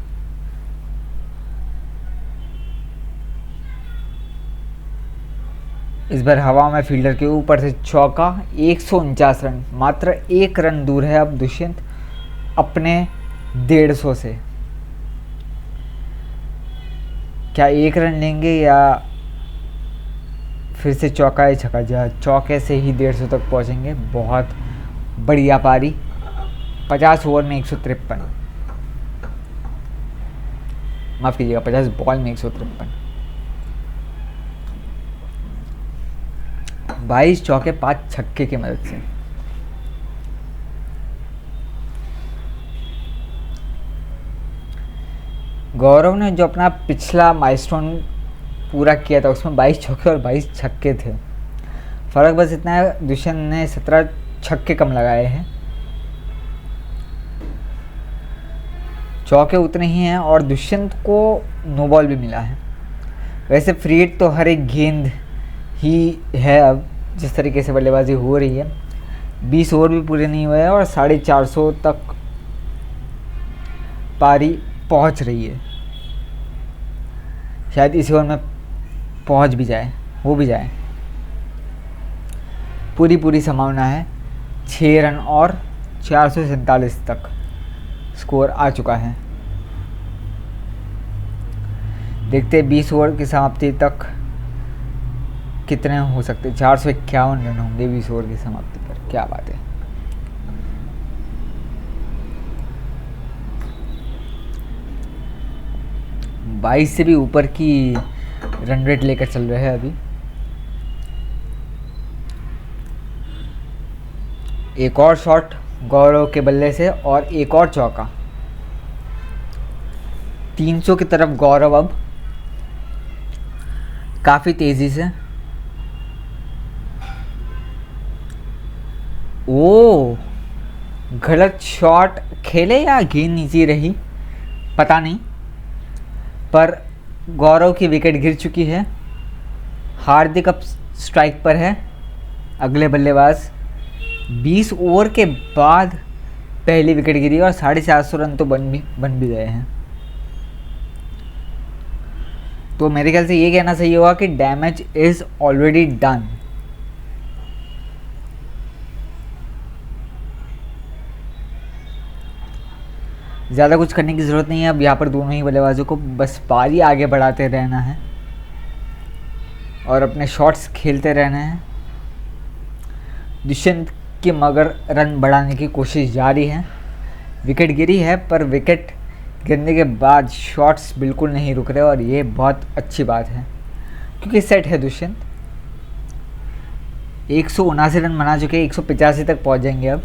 इस बार हवा में फील्डर के ऊपर से चौका, 149 रन। मात्र 1 रन दूर है अब दुष्यंत अपने 150 से। क्या 1 रन लेंगे या फिर से चौका ही छक्का? जा चौके से ही 150 तक पहुंचेंगे। बहुत बढ़िया पारी। 50 ओवर में 153, माफ़ कीजिएगा 50 बॉल में 153। 22 चौके 5 छक्के की मदद से। गौरव ने जो अपना पिछला माइलस्टोन पूरा किया था उसमें 22 चौके और 22 छक्के थे। फ़र्क बस इतना है दुष्यंत ने 17 छक्के कम लगाए हैं। चौके उतने ही हैं और दुष्यंत को नो बॉल भी मिला है। वैसे फ्री हिट तो हर एक गेंद ही है अब जिस तरीके से बल्लेबाजी हो रही है। 20 ओवर भी पूरे नहीं हुए हैं और 450 तक पारी पहुंच रही है। शायद इसी ओवर में पहुंच भी जाए, हो भी जाए। पूरी संभावना है। 6 रन और 447 तक स्कोर आ चुका है। देखते हैं 20 ओवर की समाप्ति तक कितने हो सकते। 451 रन होंगे 20 ओवर की समाप्ति पर। क्या बात है। बाईस से भी ऊपर की रन रेट लेकर चल रहे हैं अभी। एक और शॉट गौरव के बल्ले से और एक और चौका। 300 की तरफ गौरव अब काफ़ी तेज़ी से। ओ गलत शॉट खेले या गेंद नीचे रही पता नहीं। पर गौरव की विकेट गिर चुकी है। हार्दिक अब स्ट्राइक पर है, अगले बल्लेबाज। 20 ओवर के बाद पहली विकेट गिरी और 450 रन तो बन भी गए हैं। तो मेरे ख्याल से ये कहना सही होगा कि डैमेज इज ऑलरेडी डन। ज़्यादा कुछ करने की ज़रूरत नहीं है। अब यहाँ पर दोनों ही बल्लेबाजों को बस पारी आगे बढ़ाते रहना है और अपने शॉट्स खेलते रहना है। दुष्यंत के मगर रन बढ़ाने की कोशिश जारी है। विकेट गिरी है पर विकेट गिरने के बाद शॉट्स बिल्कुल नहीं रुक रहे और ये बहुत अच्छी बात है क्योंकि सेट है दुष्यंत। 179 रन बना चुके, 185 तक पहुंच जाएंगे अब।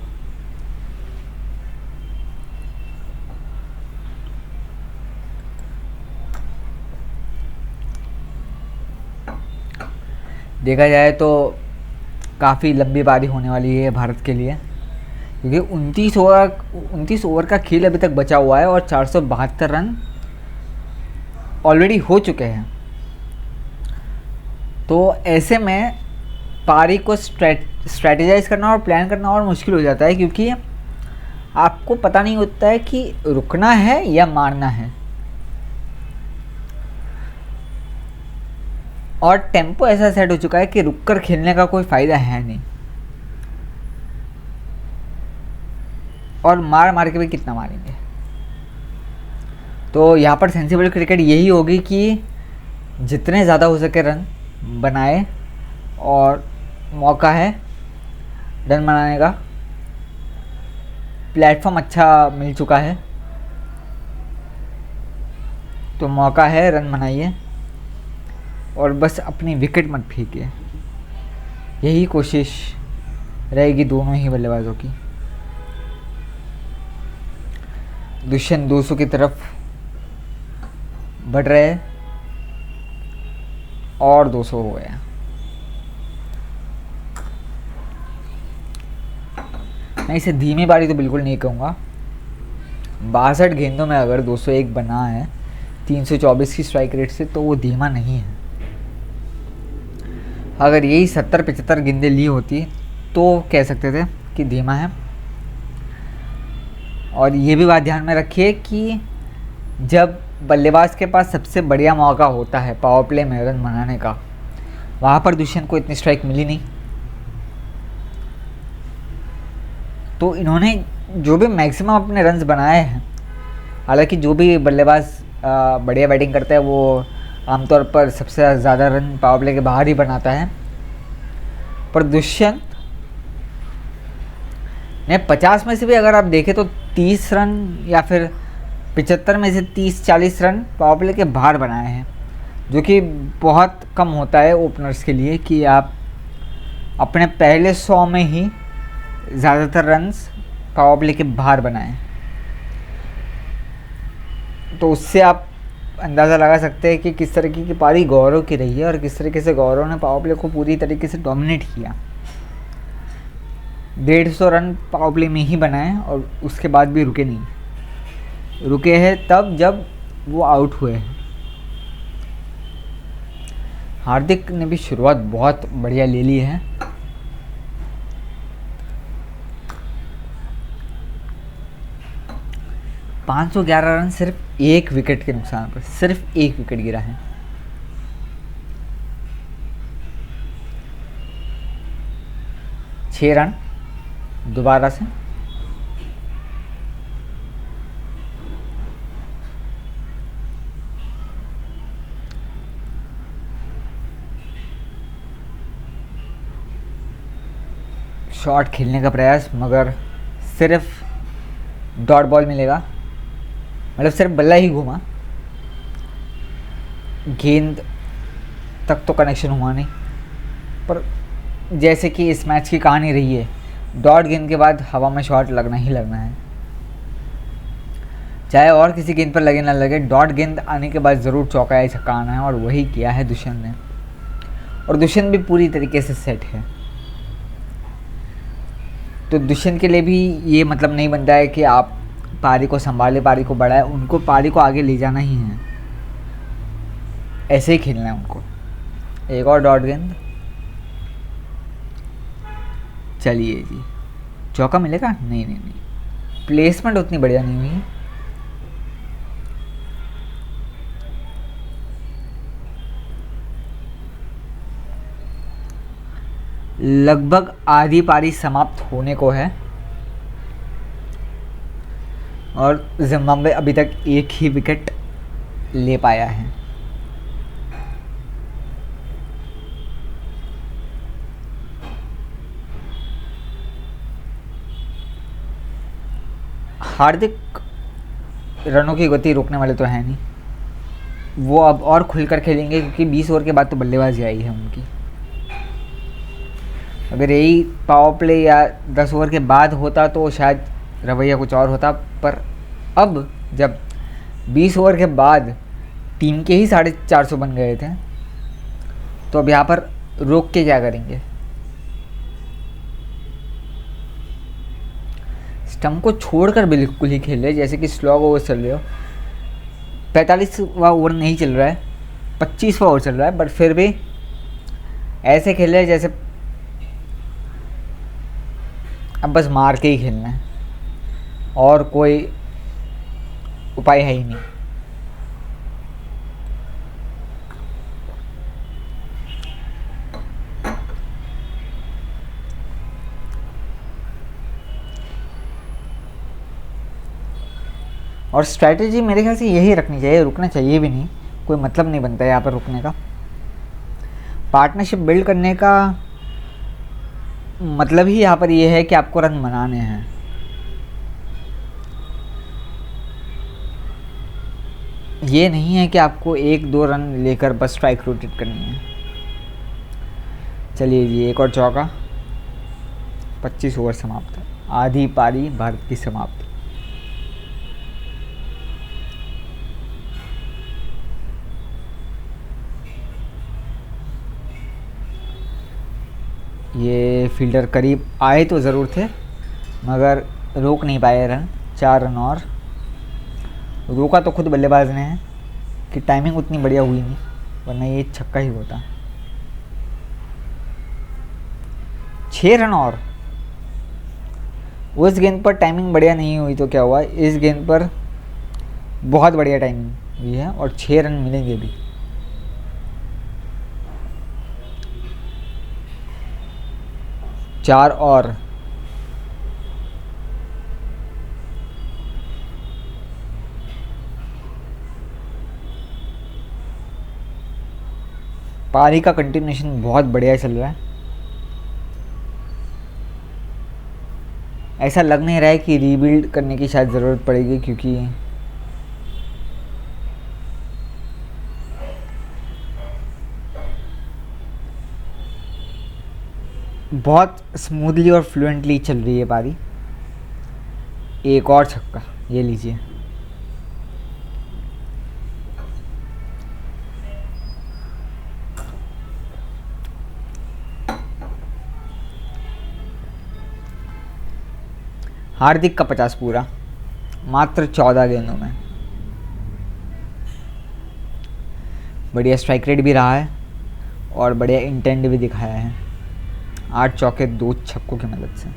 देखा जाए तो काफ़ी लंबी पारी होने वाली है भारत के लिए क्योंकि 29 ओवर का खेल अभी तक बचा हुआ है और 472 रन ऑलरेडी हो चुके हैं। तो ऐसे में पारी को स्ट्रेटेजाइज करना और प्लान करना और मुश्किल हो जाता है क्योंकि आपको पता नहीं होता है कि रुकना है या मारना है और टेम्पो ऐसा सेट हो चुका है कि रुककर खेलने का कोई फ़ायदा है नहीं और मार के भी कितना मारेंगे। तो यहाँ पर सेंसिबल क्रिकेट यही होगी कि जितने ज़्यादा हो सके रन बनाए और मौका है रन बनाने का। प्लेटफॉर्म अच्छा मिल चुका है तो मौका है, रन बनाइए और बस अपनी विकेट मत फेंकिए। यही कोशिश रहेगी दोनों ही बल्लेबाजों की। दुष्यंत 200 की तरफ बढ़ रहे हैं और 200 हो गया। मैं इसे धीमी बारी तो बिल्कुल नहीं कहूँगा। 62 गेंदों में अगर 201 बना है 324 की स्ट्राइक रेट से तो वो धीमा नहीं है। अगर यही 70-75 गेंदें ली होती तो कह सकते थे कि धीमा है। और ये भी बात ध्यान में रखिए कि जब बल्लेबाज के पास सबसे बढ़िया मौका होता है पावर प्ले में रन बनाने का, वहाँ पर दुष्यंत को इतनी स्ट्राइक मिली नहीं। तो इन्होंने जो भी मैक्सिमम अपने रन्स बनाए हैं, हालांकि जो भी बल्लेबाज बढ़िया बैटिंग करता है वो आमतौर पर सबसे ज़्यादा रन पावर प्ले के बाहर ही बनाता है, पर दुष्यंत ने 50 में से भी अगर आप देखें तो 30 रन या फिर 75 में से 30-40 रन पावर प्ले के बाहर बनाए हैं, जो कि बहुत कम होता है ओपनर्स के लिए कि आप अपने पहले 100 में ही ज़्यादातर रन्स पावर प्ले के बाहर बनाएं। तो उससे आप अंदाज़ा लगा सकते हैं कि किस तरीके की पारी गौरव की रही है और किस तरीके से गौरव ने पावर प्ले को पूरी तरीके से डोमिनेट किया। 150 रन पावर प्ले में ही बनाए और उसके बाद भी रुके नहीं। रुके हैं तब जब वो आउट हुए हैं। हार्दिक ने भी शुरुआत बहुत बढ़िया ले ली है। $511 रन सिर्फ एक विकेट के नुकसान पर, सिर्फ एक विकेट गिरा है। छह रन दोबारा से। शॉट खेलने का प्रयास, मगर सिर्फ डॉट बॉल मिलेगा, मतलब सिर्फ बल्ला ही घूमा, गेंद तक तो कनेक्शन हुआ नहीं। पर जैसे कि इस मैच की कहानी रही है, डॉट गेंद के बाद हवा में शॉट लगना ही लगना है, चाहे और किसी गेंद पर लगे ना लगे, डॉट गेंद आने के बाद ज़रूर चौका या छक्का आना है और वही किया है दुष्यंत ने। और दुष्यंत भी पूरी तरीके से सेट है। तो दुष्यंत के लिए भी ये मतलब नहीं बनता है कि आप पारी को संभाले, पारी को बढ़ाए, उनको पारी को आगे ले जाना ही है। ऐसे ही खेलना है उनको। एक और डॉट गेंद, चलिए जी, चौका मिलेगा? नहीं नहीं नहीं, प्लेसमेंट उतनी बढ़िया नहीं हुई। लगभग आधी पारी समाप्त होने को है और जिम्बाब्वे अभी तक एक ही विकेट ले पाया है। हार्दिक रनों की गति रोकने वाले तो है नहीं, वो अब और खुलकर खेलेंगे क्योंकि 20 ओवर के बाद तो बल्लेबाजी आई है उनकी। अगर यही पावर प्ले या 10 ओवर के बाद होता तो शायद रवैया कुछ और होता, पर अब जब 20 ओवर के बाद टीम के ही 450 बन गए थे तो अब यहाँ पर रोक के क्या करेंगे? स्टंप को छोड़कर बिल्कुल ही खेल रहे जैसे कि स्लॉग ओवर चल रहे हो। 45वां ओवर नहीं चल रहा है, 25वां ओवर चल रहा है, बट फिर भी ऐसे खेल रहे जैसे अब बस मार के ही खेलना है और कोई उपाय है ही नहीं। और स्ट्रैटेजी मेरे ख्याल से यही रखनी चाहिए, रुकना चाहिए भी नहीं, कोई मतलब नहीं बनता है यहाँ पर रुकने का। पार्टनरशिप बिल्ड करने का मतलब ही यहाँ पर ये है कि आपको रन बनाने हैं। ये नहीं है कि आपको 1-2 रन लेकर बस स्ट्राइक रोटेट करनी है। चलिए जी, एक और चौका, 25 ओवर समाप्त, आधी पारी भारत की समाप्त। ये फील्डर करीब आए तो ज़रूर थे मगर रोक नहीं पाए रन। 4 रन और रोका तो खुद बल्लेबाज ने है कि टाइमिंग उतनी बढ़िया हुई नहीं, वरना ये छक्का ही होता। 6 रन और, उस गेंद पर टाइमिंग बढ़िया नहीं हुई तो क्या हुआ, इस गेंद पर बहुत बढ़िया टाइमिंग हुई है और 6 रन मिलेंगे भी। चार और, पारी का कंटिन्यूशन बहुत बढ़िया चल रहा है। ऐसा लग नहीं रहा है कि रीबिल्ड करने की शायद ज़रूरत पड़ेगी क्योंकि बहुत स्मूथली और फ्लुएंटली चल रही है पारी। एक और छक्का, ये लीजिए। हार्दिक का 50 पूरा मात्र 14 गेंदों में। बढ़िया स्ट्राइक रेट भी रहा है और बढ़िया इंटेंट भी दिखाया है। 8 चौके 2 छक्कों की मदद से।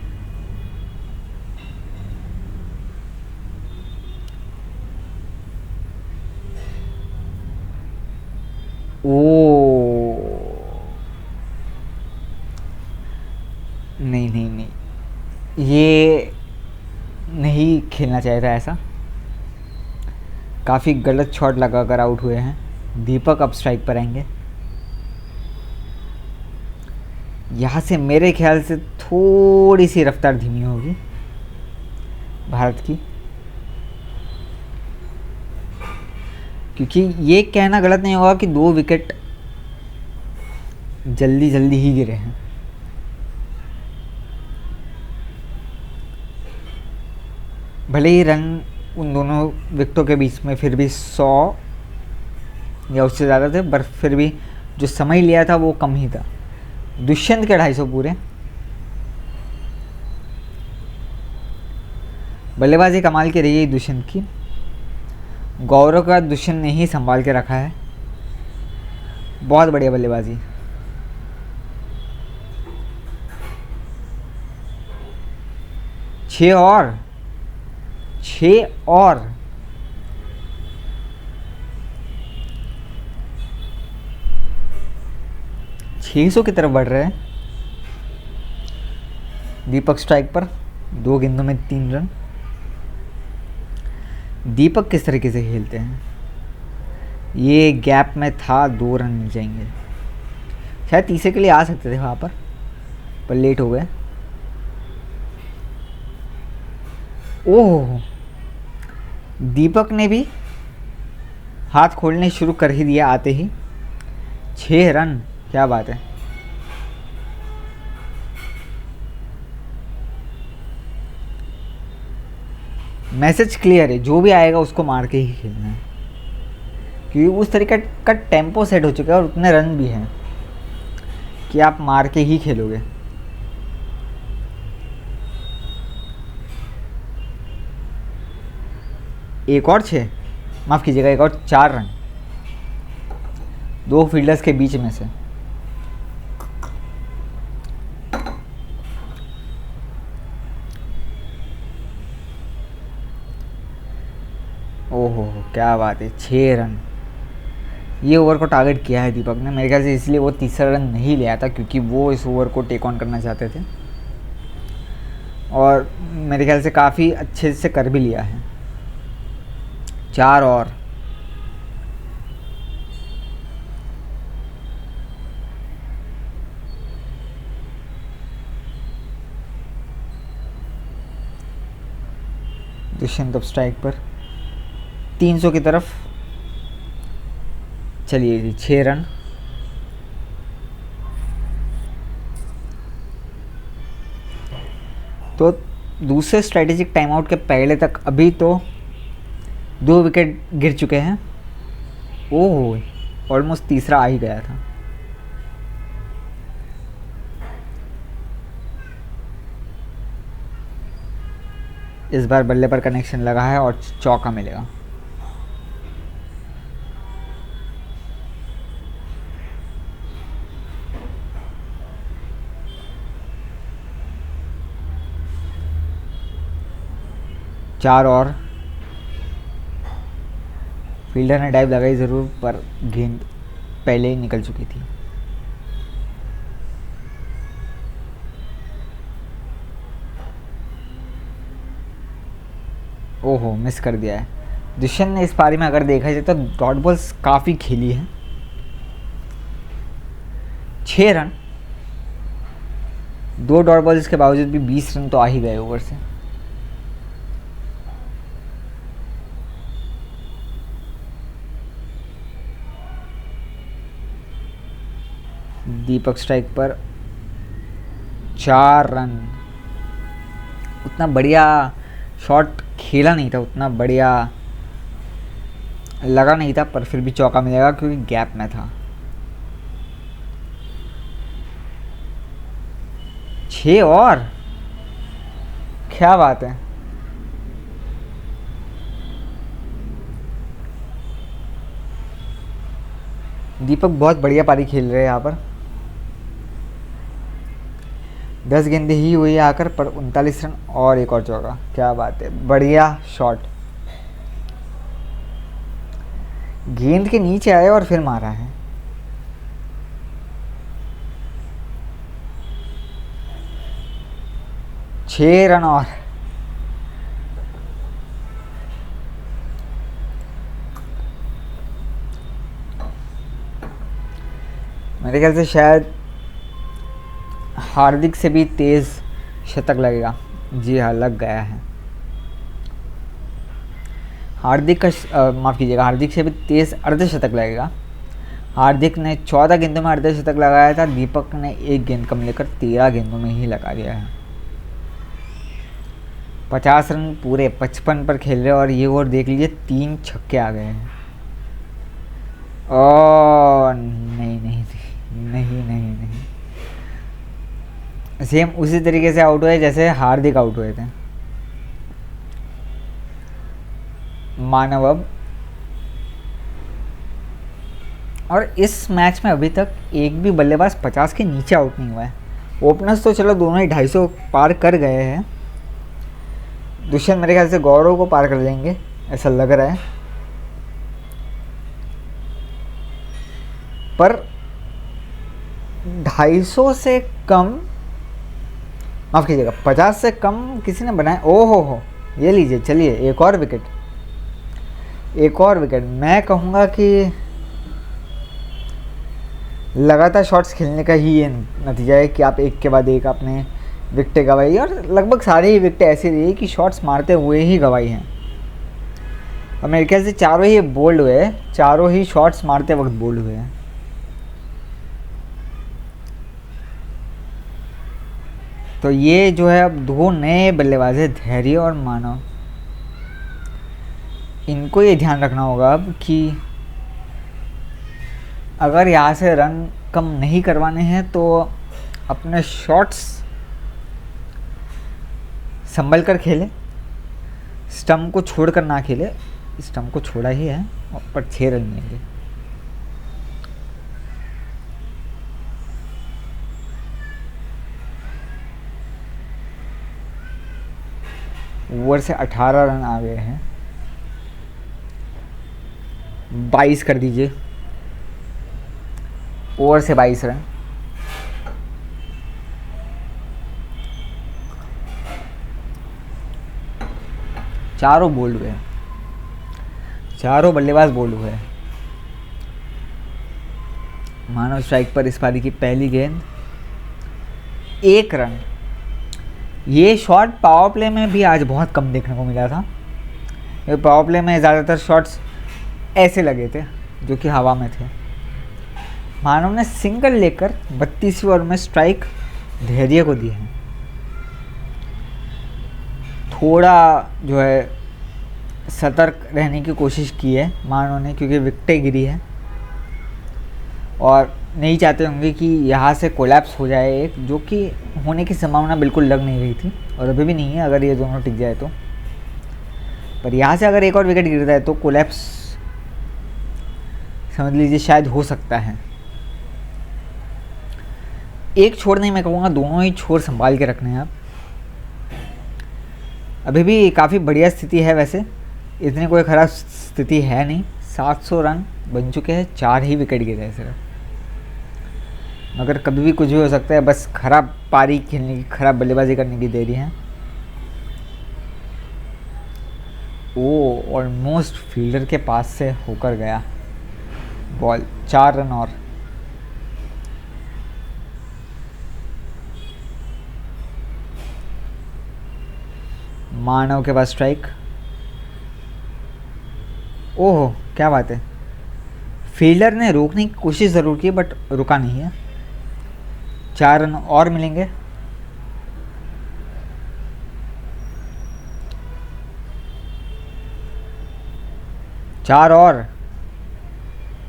ओ नहीं नहीं नहीं, ये नहीं खेलना चाहिए था ऐसा। काफ़ी गलत शॉट लगाकर आउट हुए हैं। दीपक अब स्ट्राइक पर आएंगे। यहाँ से मेरे ख्याल से थोड़ी सी रफ्तार धीमी होगी भारत की, क्योंकि ये कहना गलत नहीं होगा कि 2 विकेट जल्दी जल्दी ही गिरे हैं। भले ही रन उन दोनों विकेटों के बीच में फिर भी 100 या उससे ज़्यादा थे, पर फिर भी जो समय लिया था वो कम ही था। दुष्यंत के 250 पूरे। बल्लेबाजी कमाल की रही है दुष्यंत की। गौरव का दुष्यंत ने ही संभाल के रखा है। बहुत बढ़िया बल्लेबाजी। छः और, छः और। छः सौ की तरफ बढ़ रहे हैं। दीपक स्ट्राइक पर, 2 गेंदों में 3 रन। दीपक किस तरीके से खेलते हैं, ये गैप में था, 2 रन मिल जाएंगे। शायद तीसरे के लिए आ सकते थे वहाँ पर लेट हो गए। ओह, दीपक ने भी हाथ खोलने शुरू कर ही दिया आते ही। 6 रन, क्या बात है। मैसेज क्लियर है, जो भी आएगा उसको मार के ही खेलना है, क्योंकि उस तरीके का टेम्पो सेट हो चुका है और उतने रन भी हैं कि आप मार के ही खेलोगे। एक और 6, माफ़ कीजिएगा, एक और 4 रन 2 फील्डर्स के बीच में से। ओहो, क्या बात है, 6 रन। ये ओवर को टारगेट किया है दीपक ने, मेरे ख्याल से इसलिए वो तीसरा रन नहीं लिया था, क्योंकि वो इस ओवर को टेक ऑन करना चाहते थे और मेरे ख्याल से काफ़ी अच्छे से कर भी लिया है। 4 और। दुष्यंत अब स्ट्राइक पर, 300 की तरफ। चलिए जी, 6 रन। तो दूसरे स्ट्रेटेजिक टाइम आउट के पहले तक अभी तो 2 विकेट गिर चुके हैं। ओह, ऑलमोस्ट तीसरा आ ही गया था। इस बार बल्ले पर कनेक्शन लगा है और चौका मिलेगा। चार और। फील्डर ने डाइव लगाई ज़रूर, पर गेंद पहले ही निकल चुकी थी। ओहो, मिस कर दिया है। दुष्यंत ने इस पारी में अगर देखा जाए तो डॉट बॉल्स काफ़ी खेली है। 6 रन, 2 डॉट बॉल्स के बावजूद भी 20 रन तो आ ही गए ओवर से। दीपक स्ट्राइक पर, 4 रन। उतना बढ़िया शॉट खेला नहीं था, उतना बढ़िया लगा नहीं था, पर फिर भी चौका मिलेगा क्योंकि गैप में था। 6 और, क्या बात है। दीपक बहुत बढ़िया पारी खेल रहे हैं यहाँ पर। 10 गेंदें ही हुई आकर, पर 39 रन और एक और चौका, क्या बात है, बढ़िया शॉट। गेंद के नीचे आए और फिर मारा है। छह रन और। मेरे ख्याल से शायद हार्दिक से भी तेज़ शतक लगेगा। जी हाँ, लग गया है। हार्दिक का माफ़ कीजिएगा, हार्दिक से भी तेज़ अर्धशतक लगेगा। हार्दिक ने 14 गेंदों में अर्धशतक लगाया था, दीपक ने 1 गेंद कम लेकर 13 गेंदों में ही लगा दिया है। 50 रन पूरे 55 पर खेल रहे और ये ओवर देख लीजिए, 3 छक्के आ गए हैं। और नहीं नहीं नहीं नहीं नहीं, सेम उसी तरीके से आउट हुए जैसे हार्दिक आउट हुए थे। मानव अब और इस मैच में अभी तक एक भी बल्लेबाज 50 के नीचे आउट नहीं हुआ है। ओपनर्स तो चलो दोनों ही 250 पार कर गए हैं। दुष्यंत मेरे ख्याल से गौरव को पार कर देंगे, ऐसा लग रहा है। पर 250 से कम, माफ़ कीजिएगा, 50 से कम किसी ने बनाया। ओहो हो, ये लीजिए, चलिए एक और विकेट, एक और विकेट। मैं कहूँगा कि लगातार शॉट्स खेलने का ही ये नतीजा है कि आप एक के बाद एक आपने विकेटें गंवाई, और लगभग सारी ही विकेटें ऐसी रही कि शॉट्स मारते हुए ही गंवाई हैं। और मेरे ख्याल से चारों ही बोल्ड हुए, चारों ही शॉट्स मारते वक्त बोल्ड हुए हैं। तो ये जो है अब दो नए बल्लेबाज है, धैर्य और मानव। इनको ये ध्यान रखना होगा अब कि अगर यहाँ से रन कम नहीं करवाने हैं तो अपने शॉट्स संभल कर खेले, स्टंप को छोड़कर ना खेले। स्टंप को छोड़ा ही है, पर 6 रन मिलेंगे। ओवर से 18 रन आ गए हैं, 22 कर दीजिए। ओवर से 22 रन। चारों बोल्ड हुए, चारों बल्लेबाज बोल्ड हुए। मानव स्ट्राइक पर इस पारी की पहली गेंद, 1 रन। ये शॉट पावर प्ले में भी आज बहुत कम देखने को मिला था। ये पावर प्ले में ज़्यादातर शॉट्स ऐसे लगे थे जो कि हवा में थे। मानव ने सिंगल लेकर 32वें ओवर में स्ट्राइक धैर्य को दी है। थोड़ा जो है सतर्क रहने की कोशिश की है मानव ने, क्योंकि विकेटें गिरी है और नहीं चाहते होंगे कि यहाँ से कोलैप्स हो जाए एक, जो कि होने की संभावना बिल्कुल लग नहीं रही थी और अभी भी नहीं है अगर ये दोनों टिक जाए तो। पर यहाँ से अगर एक और विकेट गिरता है तो कोलैप्स समझ लीजिए शायद हो सकता है। एक छोर नहीं, मैं कहूँगा दोनों ही छोर संभाल के रखने हैं आप। अभी भी काफ़ी बढ़िया स्थिति है, वैसे इतनी कोई ख़राब स्थिति है नहीं। 700 रन बन चुके हैं, 4 ही विकेट गिरे हैं सिर्फ। मगर कभी भी कुछ भी हो सकता है, बस ख़राब पारी खेलने की, ख़राब बल्लेबाजी करने की देरी है। वो ऑलमोस्ट फील्डर के पास से होकर गया बॉल। 4 रन और। मानव के पास स्ट्राइक। ओहो, क्या बात है। फील्डर ने रोकने की कोशिश ज़रूर की बट रुका नहीं है। 4 रन और मिलेंगे। चार और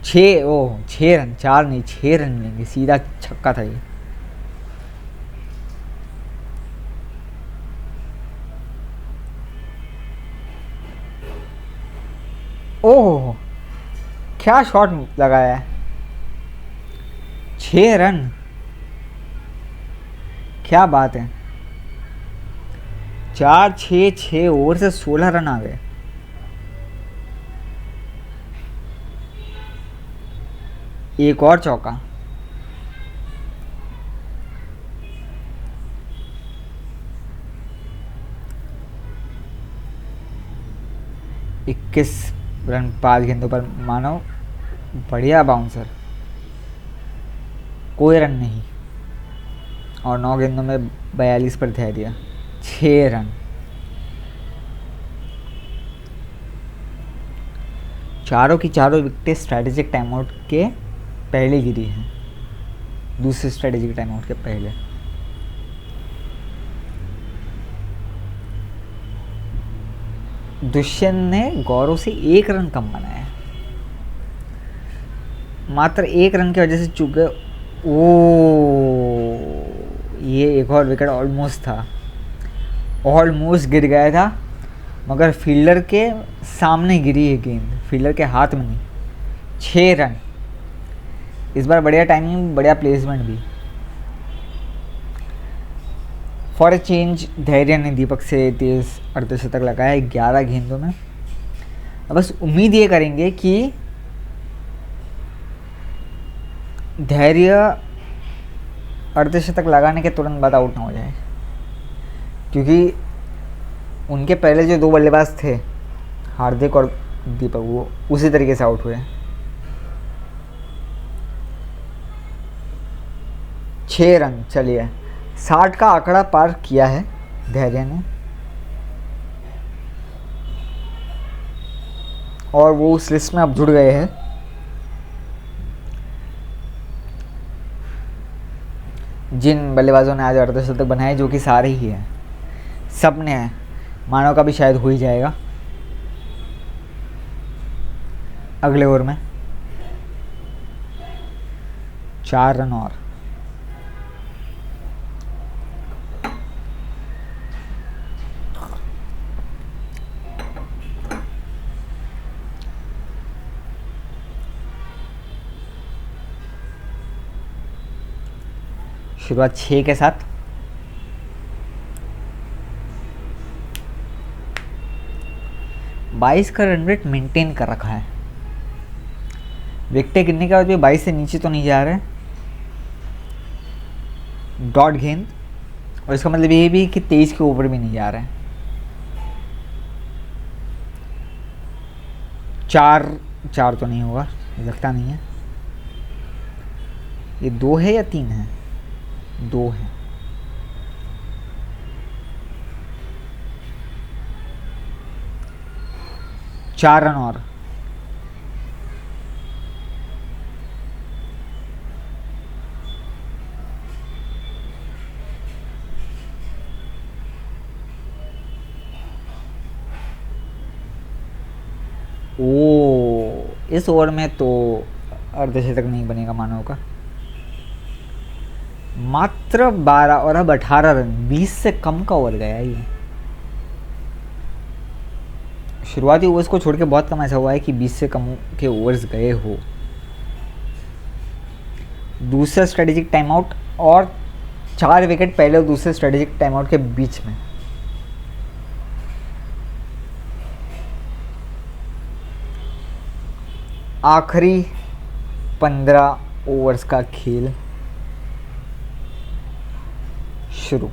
6, ओह 6 रन, 4 नहीं 6 रन मिलेंगे। सीधा छक्का था ये। ओह, क्या शॉट लगाया है। 6 रन, क्या बात है। 4-6 ओवर से 16 रन आ गए। एक और चौका। इक्कीस रन 5 गेंदों पर। मानव बढ़िया बाउंसर, कोई रन नहीं। और 9 गेंदों में 42 पर धैर्य, 6 रन। चारों की चारों विकेटें स्ट्रैटेजिक टाइम आउट के पहले गिरी हैं, दूसरे स्ट्रैटेजिक टाइम आउट के पहले। दुष्यंत ने गौरव से 1 रन कम बनाया, मात्र 1 रन की वजह से चूक गए। ओ, ये एक और विकेट ऑलमोस्ट था, ऑलमोस्ट गिर गया था, मगर फील्डर के सामने गिरी है गेंद, फील्डर के हाथ में नहीं। 6 रन, इस बार बढ़िया टाइमिंग, बढ़िया प्लेसमेंट भी। फॉर ए चेंज धैर्य ने दीपक से तेज अर्धशतक लगाया 11 गेंदों में। अब बस उम्मीद ये करेंगे कि धैर्य अर्धशतक लगाने के तुरंत बाद आउट ना हो जाए, क्योंकि उनके पहले जो 2 बल्लेबाज थे हार्दिक और दीपक, वो उसी तरीके से आउट हुए। 6 रन, चलिए 60 का आंकड़ा पार किया है धैर्य ने, और वो उस लिस्ट में अब जुड़ गए हैं। जिन बल्लेबाजों ने आज अर्धशतक बनाए, जो कि सारे ही हैं, सब ने हैं। मानव का भी शायद हो ही जाएगा अगले ओवर में। 4 रन और। शुरुआत 6 के साथ। बाईस का रन रेट मेंटेन कर रखा है। विकेटें गिरने के बाद भी 22 से नीचे तो नहीं जा रहे। डॉट गेंद, और इसका मतलब ये भी कि 23 के ऊपर भी नहीं जा रहे हैं। 4 तो नहीं होगा, लगता नहीं है। ये 2 है या 3 है? 2 है। चार रन और। इस ओवर में तो अर्धशतक नहीं बनेगा मानव का। मात्र 12 और अब 18 रन, 20 से कम का ओवर गया ये। शुरुआती ओवर्स को छोड़ के बहुत कम ऐसा हुआ है कि 20 से कम के ओवर्स गए हो। दूसरा स्ट्रेटेजिक टाइम आउट, और 4 विकेट पहले और दूसरे स्ट्रेटेजिक टाइम आउट के बीच में। आखिरी 15 ओवर्स का खेल शुरू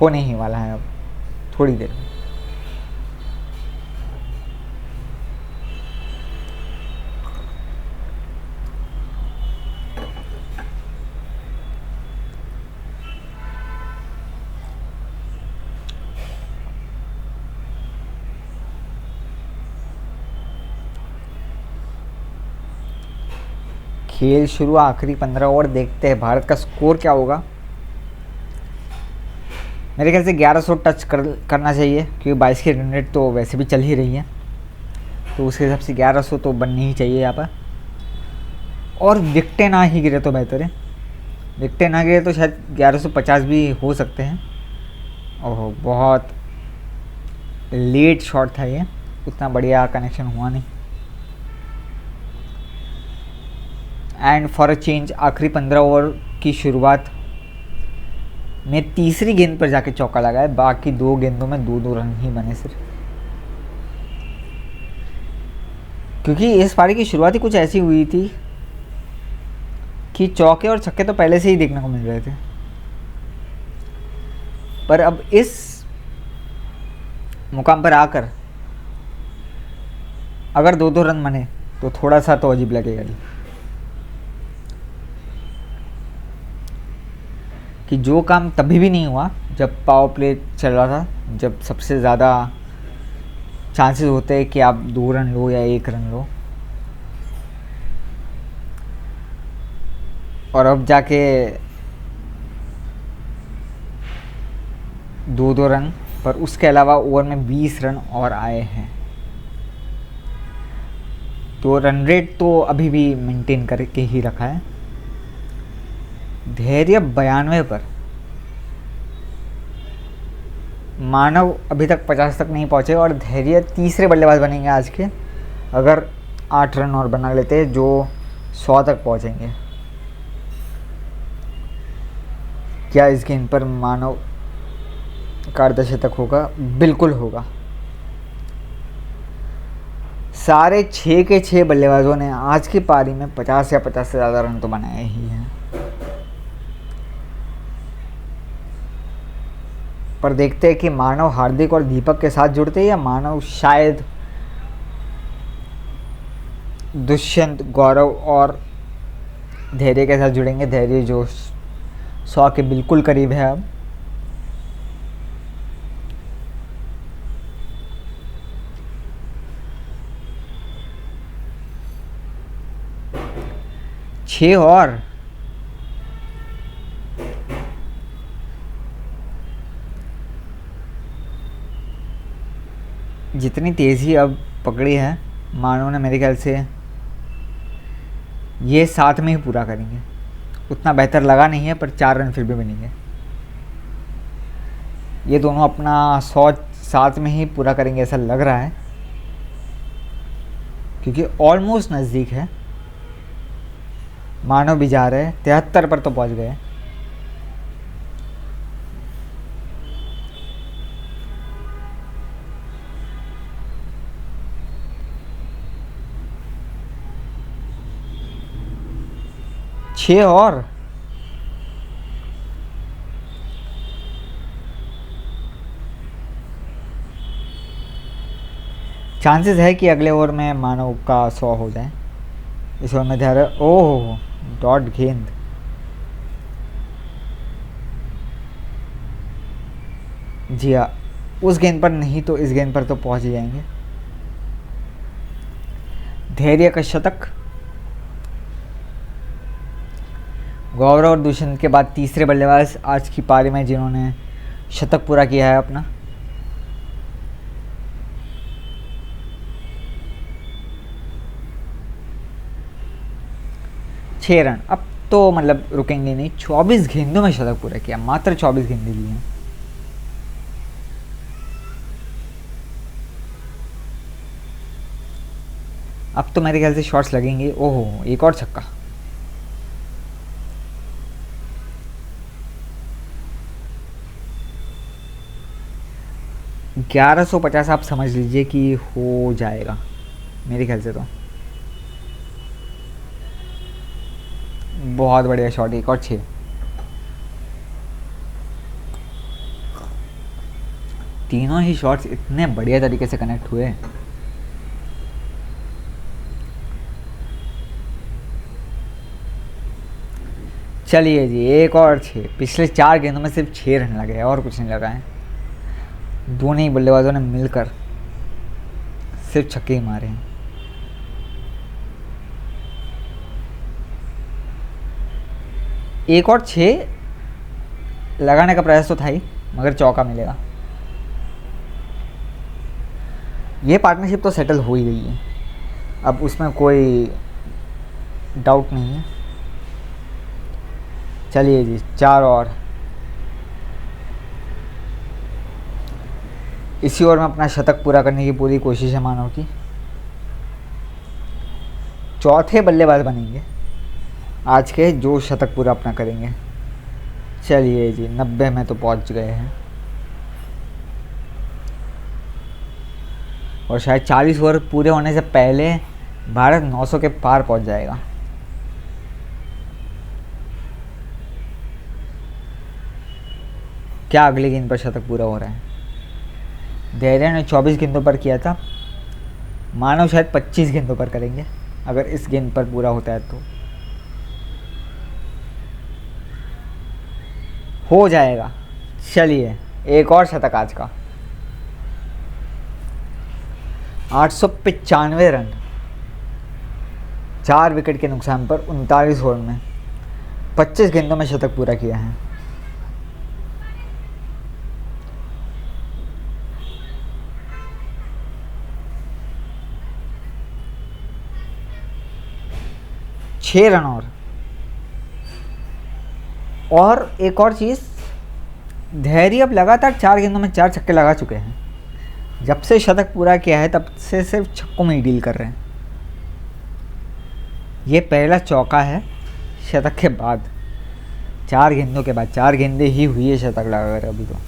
होने ही वाला है अब थोड़ी देर में। खेल शुरू, आखिरी 15 ओवर। देखते हैं भारत का स्कोर क्या होगा। मेरे ख्याल से 1100 टच करना चाहिए, क्योंकि 22 की रन रेट तो वैसे भी चल ही रही है, तो उसके हिसाब से 1100 तो बननी ही चाहिए यहाँ पर। और विकटें ना ही गिरे तो बेहतर है। विकटें ना गिरे तो शायद 1150 भी हो सकते हैं। ओह, बहुत लेट शॉट था ये, उतना बढ़िया कनेक्शन हुआ नहीं। एंड फॉर अ चेंज आखिरी 15 ओवर की शुरुआत में तीसरी गेंद पर जाके चौका लगाया। बाकी 2 गेंदों में 2-2 रन ही बने सिर्फ, क्योंकि इस पारी की शुरुआत ही कुछ ऐसी हुई थी कि चौके और छक्के तो पहले से ही देखने को मिल रहे थे। पर अब इस मुकाम पर आकर अगर 2-2 रन बने तो थोड़ा सा तो अजीब लगेगा ही, कि जो काम तभी भी नहीं हुआ जब पावर प्ले चल रहा था, जब सबसे ज़्यादा चांसेस होते हैं कि आप 2 रन लो या 1 रन लो, और अब जाके 2-2 रन। पर उसके अलावा ओवर में 20 रन और आए हैं, तो रन रेट तो अभी भी मेंटेन करके ही रखा है। धैर्य 92 पर, मानव अभी तक 50 तक नहीं पहुंचे, और धैर्य तीसरे बल्लेबाज बनेंगे आज के, अगर 8 रन और बना लेते, जो 100 तक पहुंचेंगे। क्या इस गेंद पर मानव का अर्धशतक होगा? बिल्कुल होगा। सारे 6 के 6 बल्लेबाजों ने आज की पारी में 50 या 50 से ज़्यादा रन तो बनाए ही हैं। पर देखते हैं कि मानव हार्दिक और दीपक के साथ जुड़ते हैं या मानव शायद दुष्यंत, गौरव और धैर्य के साथ जुड़ेंगे। धैर्य जो 100 के बिल्कुल करीब है अब। छः और जितनी तेज़ी अब पकड़ी है मानव ने, मेरे ख्याल से ये 7 में ही पूरा करेंगे। उतना बेहतर लगा नहीं है पर 4 रन फिर भी बनेंगे। ये दोनों अपना 100 7 में ही पूरा करेंगे ऐसा लग रहा है, क्योंकि ऑलमोस्ट नज़दीक है। मानव भी जा रहे हैं, 73 पर तो पहुंच गए। छः और चांसेस है कि अगले ओवर में मानव का 100 हो जाए। इस ओवर में ध्यान, ओह डॉट गेंद। जी हाँ, उस गेंद पर नहीं तो इस गेंद पर तो पहुंच ही जाएंगे। धैर्य का शतक। गौरव और दुष्यंत के बाद तीसरे बल्लेबाज आज की पारी में जिन्होंने शतक पूरा किया है अपना। छः रन। अब तो मतलब रुकेंगे नहीं। 24 गेंदों में शतक पूरा किया, मात्र 24 गेंदें ली हैं। अब तो मेरे ख्याल से शॉट्स लगेंगे। ओहो, एक और छक्का। $1150 आप समझ लीजिए कि हो जाएगा मेरे ख्याल से। तो बहुत बढ़िया शॉट, एक और 6। तीनों ही शॉट्स इतने बढ़िया तरीके से कनेक्ट हुए। चलिए जी, एक और 6। पिछले 4 गेंदों में सिर्फ 6 रन लगे और कुछ नहीं लगा है। दोनों ही बल्लेबाजों ने मिलकर सिर्फ छक्के ही मारे हैं। एक और 6 लगाने का प्रयास तो था ही, मगर चौका मिलेगा। ये पार्टनरशिप तो सेटल हो ही गई है, अब उसमें कोई डाउट नहीं है। चलिए जी, 4 और। इसी ओवर में अपना शतक पूरा करने की पूरी कोशिश है मानव की। चौथे बल्लेबाज बनेंगे आज के जो शतक पूरा अपना करेंगे। चलिए जी, 90 में तो पहुंच गए हैं और शायद 40 ओवर पूरे होने से पहले भारत 900 के पार पहुंच जाएगा। क्या अगली गेंद पर शतक पूरा हो रहा है? धैर्य ने 24 गेंदों पर किया था, मानव शायद 25 गेंदों पर करेंगे अगर इस गेंद पर पूरा होता है तो। हो जाएगा। चलिए, एक और शतक आज का। 895 रन 4 विकेट के नुकसान पर 39 ओवर में 25 गेंदों में शतक पूरा किया है। छः रन और एक और चीज़, धैर्य अब लगातार 4 गेंदों में 4 छक्के लगा चुके हैं। जब से शतक पूरा किया है तब से सिर्फ छक्कों में ही डील कर रहे हैं। ये पहला चौका है शतक के बाद, 4 गेंदों के बाद, 4 गेंदे ही हुई है शतक लगाकर अभी तो।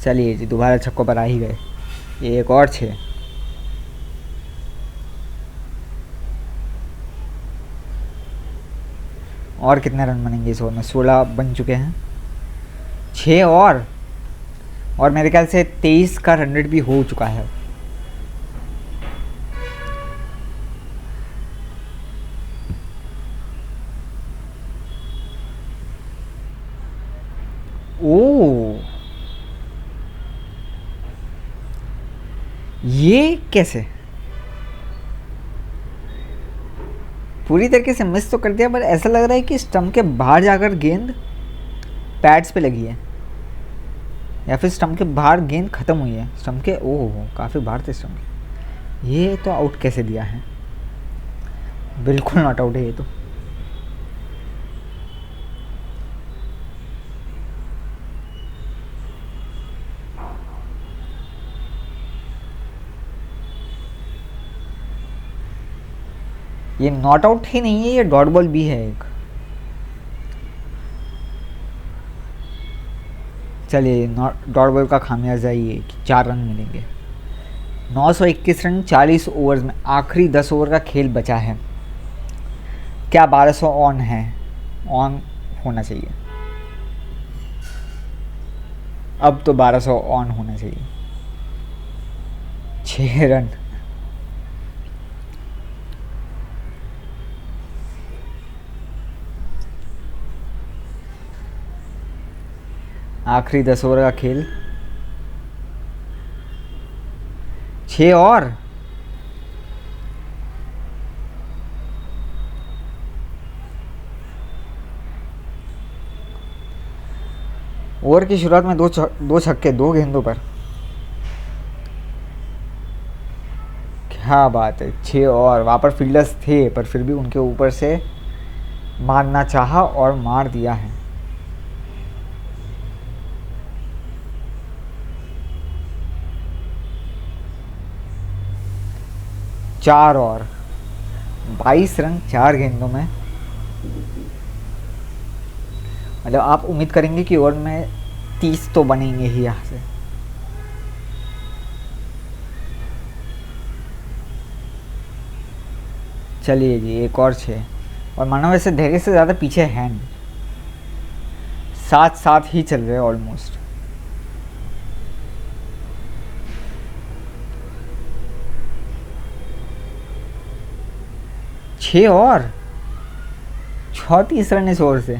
चलिए जी, दोबारा छक्कों पर आ ही गए। ये एक और 6। और कितने रन बनेंगे इस ओवर में? 16 बन चुके हैं। 6 और मेरे ख्याल से 23 का रन रेट भी हो चुका है। ओ, ये कैसे? पूरी तरीके से मिस तो कर दिया, पर ऐसा लग रहा है कि स्टंप के बाहर जाकर गेंद पैड्स पे लगी है, या फिर स्टंप के बाहर गेंद ख़त्म हुई है। स्टंप के, ओह काफ़ी बाहर थे स्टंप के। ये तो आउट कैसे दिया है? बिल्कुल नॉट आउट है ये तो। ये नॉट आउट ही नहीं है, ये डॉट बॉल भी है एक। चलिए, डॉट बॉल का खामियाजा ये कि 4 रन मिलेंगे। 921 रन 40 ओवर्स में, आखिरी 10 ओवर का खेल बचा है। क्या 1200 ऑन है? ऑन होना चाहिए, अब तो 1200 ऑन होना चाहिए। 6 रन। आखिरी 10 ओवर का खेल, 6 और। ओवर की शुरुआत में 2 छक्के 2 गेंदों पर। क्या बात है, 6 और। वहाँ पर फील्डर्स थे पर फिर भी उनके ऊपर से मारना चाहा और मार दिया है। चार और 22 रन 4 गेंदों में। मतलब आप उम्मीद करेंगे कि ओवर में 30 तो बनेंगे ही यहाँ से। चलिए जी, एक और 6। और मानो वैसे धैर्य से ज़्यादा पीछे है नहीं, साथ साथ ही चल रहे हैं ऑलमोस्ट। छः और 34 रन इस ओवर से।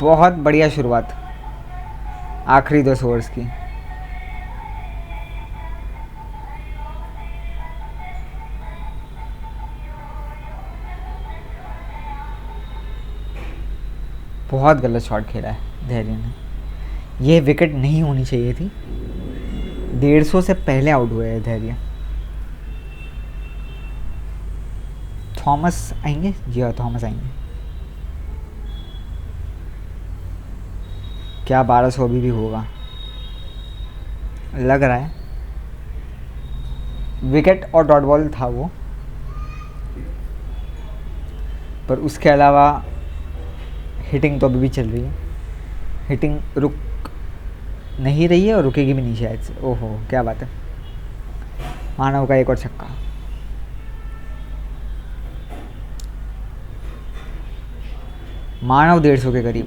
बहुत बढ़िया शुरुआत आखिरी 10 ओवर्स की। बहुत गलत शॉट खेला है धैर्य ने। ये विकेट नहीं होनी चाहिए थी। 150 से पहले आउट हुए हैं धैर्य। थॉमस आएंगे जी, हाँ थॉमस आएंगे। क्या 1200 अभी भी होगा लग रहा है। विकेट और डॉट बॉल था वो, पर उसके अलावा हिटिंग तो अभी भी चल रही है। हिटिंग रुक नहीं रही है और रुकेगी भी नहीं शायद से। ओहो क्या बात है। मानव का एक और छक्का। मानव 150 के करीब।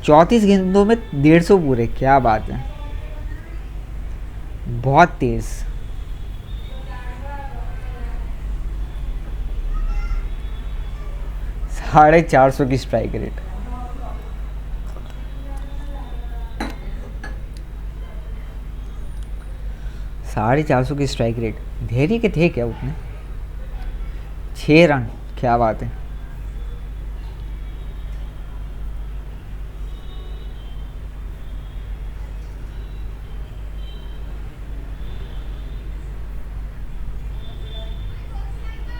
34 गेंदों में 150 पूरे, क्या बात है, बहुत तेज। साढ़े 400 की स्ट्राइक रेट। साढ़े 400 की स्ट्राइक रेट। धैर्य के थे क्या उतने? 6 रन, क्या बात है।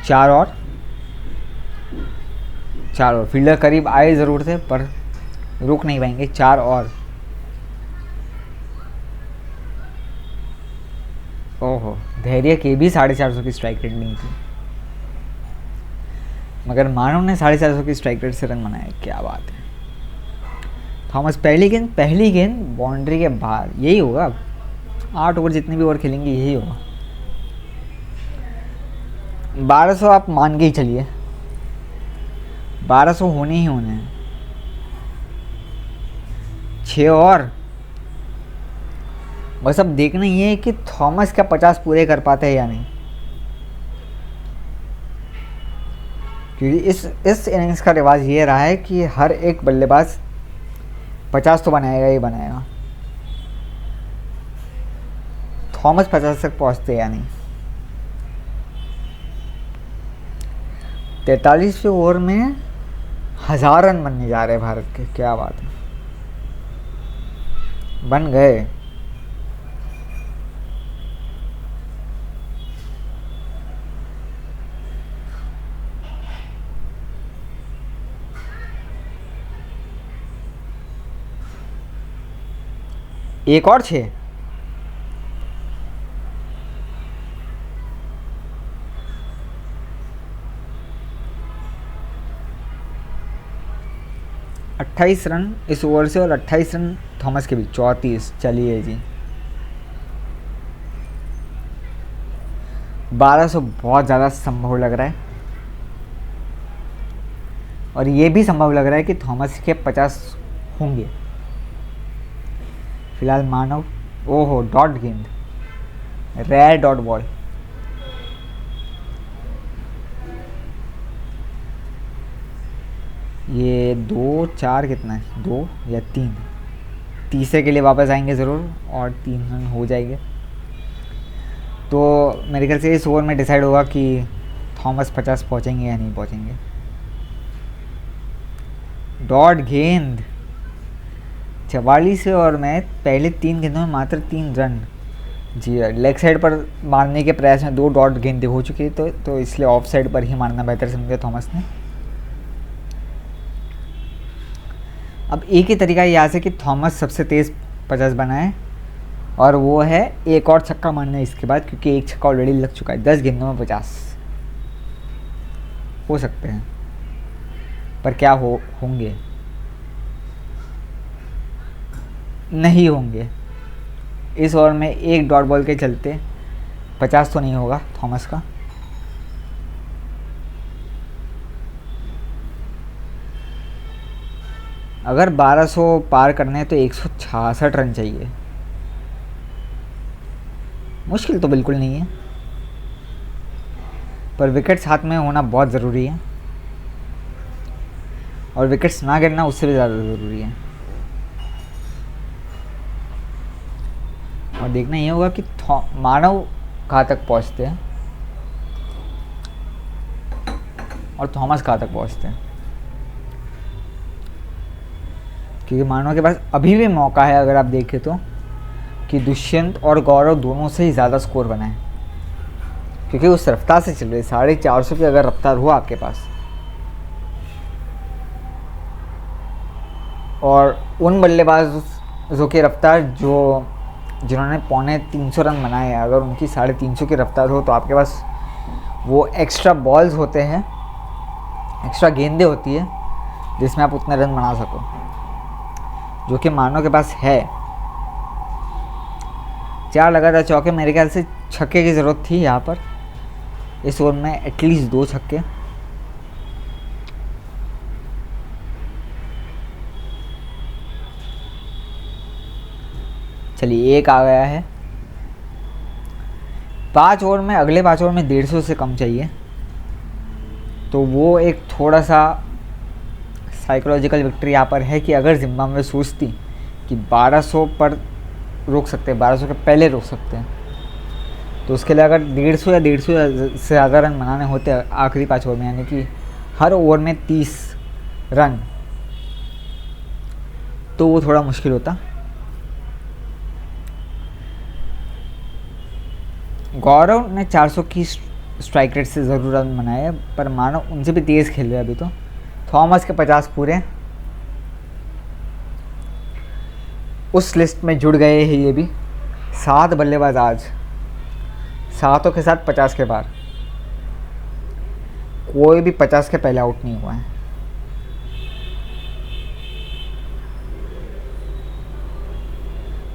चार और 4 और फील्डर करीब आए ज़रूर थे पर रुक नहीं पाएंगे। 4 और। ओहो, धैर्य के भी 450 की स्ट्राइक रेट नहीं थी, मगर मानव ने 450 की स्ट्राइक रेट से रन बनाए। क्या बात है। थॉमस पहली गेंद बाउंड्री के बाहर। यही होगा, 8 ओवर जितने भी ओवर खेलेंगे यही होगा। 1200 आप मान के ही चलिए, 1200 होने ही होने हैं। 6 और। बस अब देखना ये है कि थॉमस क्या 50 पूरे कर पाते हैं या नहीं, क्योंकि इस इनिंग्स का रिवाज ये रहा है कि हर एक बल्लेबाज 50 तो बनाएगा ही बनाएगा। थॉमस 50 तक पहुंचते या नहीं। 43वें ओवर में 1000 रन बनने जा रहे हैं भारत के। क्या बात है, बन गए। एक और 6। अट्ठाईस रन इस ओवर से और 28 रन थॉमस के भी। 34। चलिए जी, 1200 बहुत ज़्यादा संभव लग रहा है, और ये भी संभव लग रहा है कि थॉमस के 50 होंगे। फिलहाल मानव। ओहो, डॉट गेंद, रेयर डॉट बॉल। ये 2 4 कितना है, 2 या 3। तीसरे के लिए वापस आएंगे ज़रूर और 3 रन हो जाएंगे। तो मेरे ख्याल से इस ओवर में डिसाइड होगा कि थॉमस 50 पहुंचेंगे या नहीं पहुंचेंगे। डॉट गेंद 44वें ओवर में पहले 3 गेंदों में मात्र 3 रन। जी, लेग साइड पर मारने के प्रयास में 2 डॉट गेंदें हो चुकी है, तो इसलिए ऑफ साइड पर ही मारना बेहतर समझा थॉमस ने। अब एक ही तरीका यहाँ से कि थॉमस सबसे तेज़ 50 बनाए, और वो है एक और छक्का मारना है इसके बाद, क्योंकि एक छक्का ऑलरेडी लग चुका है। 10 गेंदों में 50 हो सकते हैं, पर क्या होंगे? नहीं होंगे। इस ओवर में एक डॉट बॉल के चलते 50 तो नहीं होगा थॉमस का। अगर 1200 पार करने हैं तो 166 रन चाहिए। मुश्किल तो बिल्कुल नहीं है, पर विकेट्स हाथ में होना बहुत ज़रूरी है, और विकेट्स ना गिरना उससे भी ज़्यादा ज़रूरी है। और देखना ये होगा कि मानव कहाँ तक पहुँचते हैं और थॉमस कहाँ तक पहुँचते हैं, क्योंकि मानव के पास अभी भी मौका है, अगर आप देखें तो, कि दुष्यंत और गौरव दोनों से ही ज़्यादा स्कोर बनाए, क्योंकि उस रफ्तार से चल रहे 450 की अगर रफ्तार हुआ आपके पास, और उन बल्लेबाजों की रफ्तार जिन्होंने 250 रन बनाए, अगर उनकी 350 की रफ्तार हो, तो आपके पास वो एक्स्ट्रा बॉल्स होते हैं, एक्स्ट्रा गेंदें होती है जिसमें आप उतने रन बना सको, जो कि मानव के पास है। 4 लगातार चौके, मेरे ख्याल से छक्के की ज़रूरत थी यहाँ पर। इस ओवर में एटलीस्ट 2 छक्के। चलिए, एक आ गया है। 5 ओवर में, अगले 5 ओवर में 150 से कम चाहिए, तो वो एक थोड़ा सा साइकोलॉजिकल विक्ट्री यहाँ पर है कि अगर जिम्बाब्वे सोचती कि 1200 पर रोक सकते हैं, 1200 के पहले रोक सकते हैं, तो उसके लिए अगर 150 या 150 से ज़्यादा रन बनाने होते हैं आखिरी 5 ओवर में, यानी कि हर ओवर में 30 रन, तो वो थोड़ा मुश्किल होता। गौरव ने 400 की स्ट्राइक रेट से ज़रूर रन बनाए, पर मानो उनसे भी तेज़ खेल रहे हैं अभी, तो थॉमस के 50 पूरे। उस लिस्ट में जुड़ गए हैं ये भी। 7 बल्लेबाज आज, 7 के साथ 50 के बाहर। कोई भी 50 के पहले आउट नहीं हुआ है।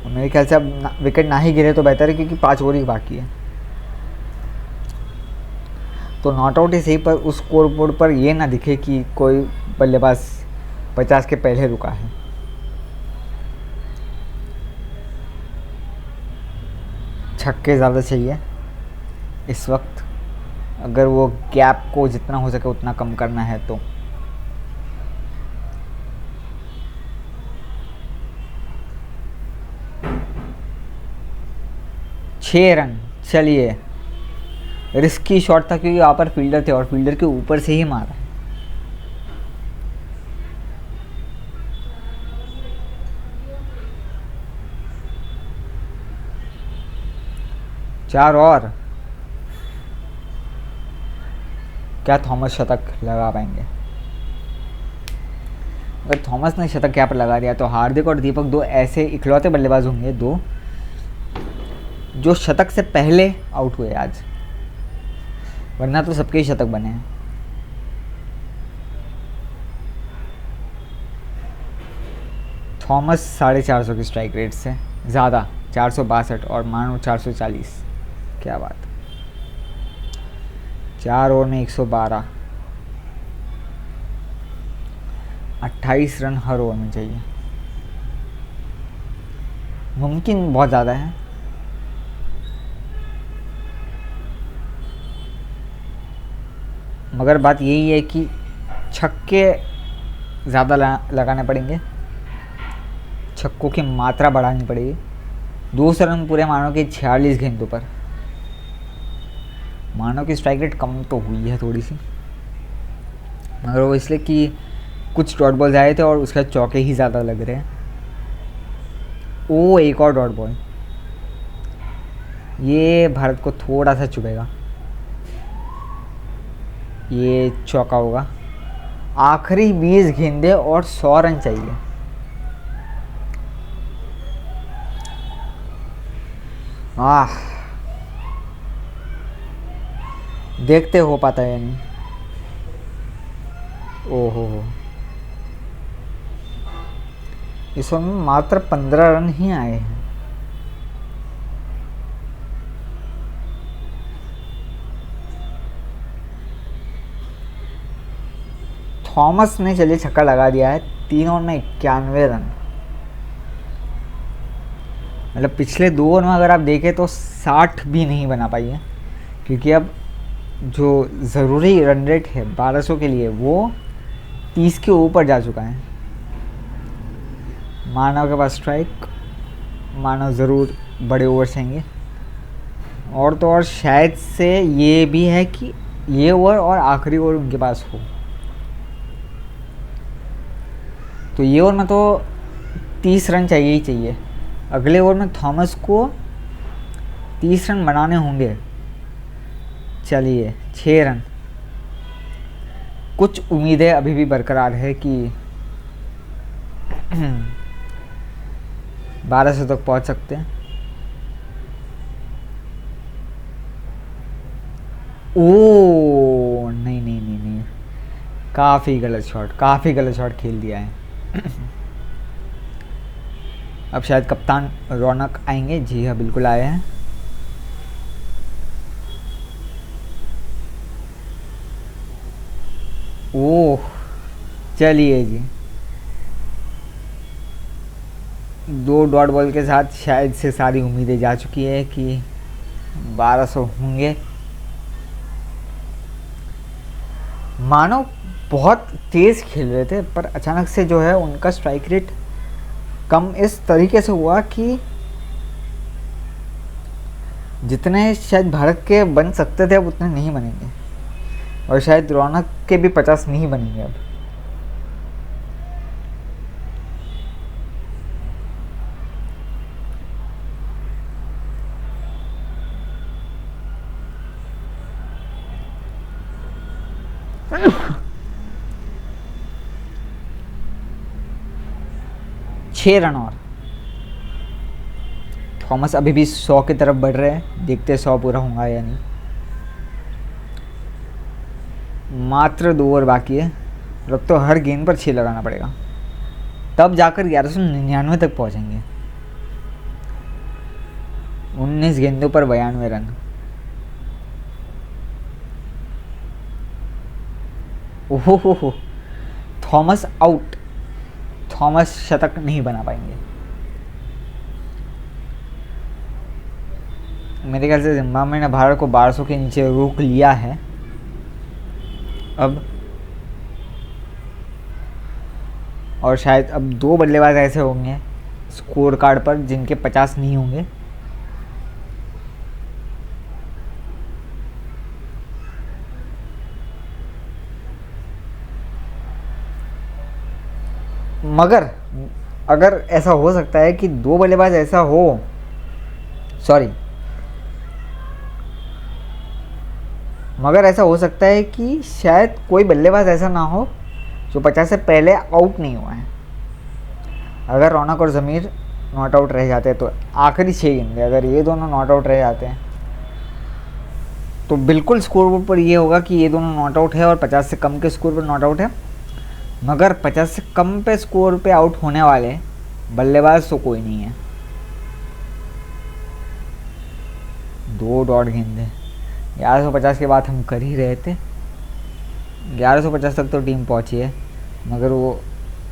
मेरे ख्याल से अब विकेट ना ही गिरे तो बेहतर है, क्योंकि 5 ओवर ही बाकी है। तो नॉट आउट ही सही, पर उस स्कोर बोर्ड पर ये ना दिखे कि कोई बल्लेबाज 50 के पहले रुका है। छक्के ज़्यादा चाहिए इस वक्त, अगर वो गैप को जितना हो सके उतना कम करना है तो। छः रन। चलिए, रिस्की शॉट था क्योंकि यहाँ पर फील्डर थे और फील्डर के ऊपर से ही मारा। चार और। क्या थॉमस शतक लगा पाएंगे? अगर थॉमस ने शतक यहाँ पर लगा दिया तो हार्दिक और दीपक 2 ऐसे इकलौते बल्लेबाज होंगे, 2 जो शतक से पहले आउट हुए आज, वरना तो सबके ही शतक बने हैं। थॉमस 450 की स्ट्राइक रेट से ज़्यादा, 462 और मानो 440। क्या बात। 4 ओवर में 112, 28 रन हर ओवर में चाहिए। मुमकिन बहुत ज़्यादा है। मगर बात यही है कि छक्के ज़्यादा लगाने पड़ेंगे, छक्कों की मात्रा बढ़ानी पड़ेगी। 200 रन पूरे मानो कि 46 गेंदों पर। मानो की स्ट्राइक रेट कम तो हुई है थोड़ी सी, मगर वो इसलिए कि कुछ डॉट बॉल्स आए थे और उसके बाद चौके ही ज़्यादा लग रहे हैं। ओ, एक और डॉट बॉल, ये भारत को थोड़ा सा चुभेगा। ये चौका होगा। आखिरी 20 गेंदे और 100 रन चाहिए। देखते हो पाता है या नहीं। ओहो, इस ओवर में मात्र 15 रन ही आए हैं। थॉमस ने चलिए छक्का लगा दिया है। 3 ओवर में 91 रन। मतलब पिछले 2 ओवर में अगर आप देखें तो 60 भी नहीं बना पाई है, क्योंकि अब जो ज़रूरी रन रेट है 1200 के लिए वो 30 के ऊपर जा चुका है। मानव के पास स्ट्राइक, मानव ज़रूर बड़े ओवर चाहिए। और तो और शायद से ये भी है कि ये ओवर और आखिरी ओवर उनके पास हो, तो ये ओवर में तो 30 रन चाहिए ही चाहिए। अगले ओवर में थॉमस को 30 रन बनाने होंगे। चलिए, 6 रन। कुछ उम्मीदें अभी भी बरकरार है कि 1200 तक पहुंच सकते हैं। ओ नहीं नहीं नहीं नहीं, काफ़ी गलत शॉट खेल दिया है। अब शायद कप्तान रौनक आएंगे। जी हाँ, बिल्कुल आए हैं। ओह, चलिए जी, 2 डॉट बॉल के साथ शायद से सारी उम्मीदें जा चुकी है कि 1200 होंगे। मानो बहुत तेज़ खेल रहे थे, पर अचानक से जो है उनका स्ट्राइक रेट कम इस तरीके से हुआ कि जितने शायद भारत के बन सकते थे अब उतने नहीं बनेंगे, और शायद रौनक के भी 50 नहीं बनेंगे अब। 6 रन और। थॉमस अभी भी 100 की तरफ बढ़ रहे हैं, देखते 100 पूरा होगा या नहीं। मात्र 2 ओवर बाकी है, अब तो हर गेंद पर 6 लगाना पड़ेगा, तब जाकर 1199 तक पहुंचेंगे। 19 गेंदों पर 92 रन। ओहो हो, थॉमस आउट। थॉमस शतक नहीं बना पाएंगे। मेरे ख्याल से जिम्बाब्वे ने भारत को 1200 के नीचे रोक लिया है अब, और शायद अब 2 बल्लेबाज ऐसे होंगे स्कोर कार्ड पर जिनके 50 नहीं होंगे। मगर अगर ऐसा हो सकता है कि 2 बल्लेबाज ऐसा हो, सॉरी, मगर ऐसा हो सकता है कि शायद कोई बल्लेबाज ऐसा ना हो जो 50 से पहले आउट नहीं हुआ है। अगर रौनक और ज़मीर नॉट आउट रह जाते हैं तो आखिरी 6 गेंद, अगर ये दोनों नॉट आउट रह जाते हैं तो बिल्कुल स्कोर पर ये होगा कि ये दोनों नॉट आउट है और 50 से कम के स्कोर पर नॉट आउट है। मगर 50 से कम पे स्कोर पे आउट होने वाले बल्लेबाज तो कोई नहीं है। 2 डॉट गेंदे, 1150 के बाद हम कर ही रहे थे। 1150 तक तो टीम पहुंची है, मगर वो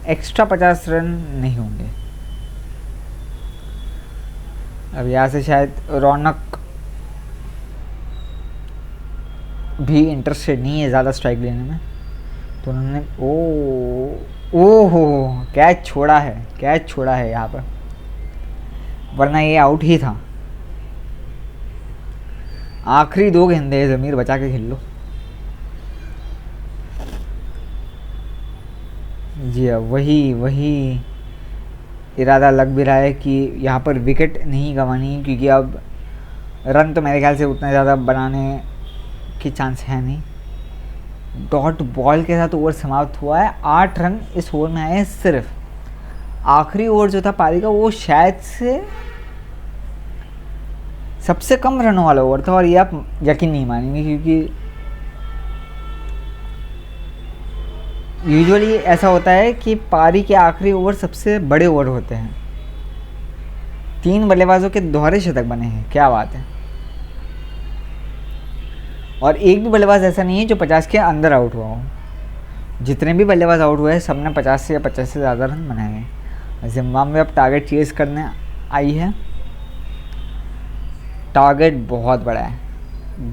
एक्स्ट्रा 50 रन नहीं होंगे। अब यहाँ से शायद रौनक भी इंटरेस्टेड नहीं है ज़्यादा स्ट्राइक लेने में, तो उन्होंने ओहो कैच छोड़ा है यहाँ पर, वरना ये आउट ही था। आखिरी 2 गेंदे, ज़मीर बचा के खेल लो। जी हाँ, वही इरादा लग भी रहा है कि यहाँ पर विकेट नहीं गंवानी है, क्योंकि अब रन तो मेरे ख्याल से उतना ज़्यादा बनाने की चांस है नहीं। डॉट बॉल के साथ ओवर समाप्त हुआ है। 8 रन इस ओवर में आए हैं सिर्फ। आखिरी ओवर जो था पारी का वो शायद से सबसे कम रनों वाला ओवर था, और ये आप यकीन नहीं मानेंगे क्योंकि यूजुअली ऐसा होता है कि पारी के आखिरी ओवर सबसे बड़े ओवर होते हैं। 3 बल्लेबाजों के दोहरे शतक बने हैं, क्या बात है। और एक भी बल्लेबाज ऐसा नहीं है जो 50 के अंदर आउट हुआ हो। जितने भी बल्लेबाज आउट हुए हैं सब ने 50 से या 50 से ज़्यादा रन बनाए हैं। जिम्बाब्वे अब टारगेट चेस करने आई है। टारगेट बहुत बड़ा है,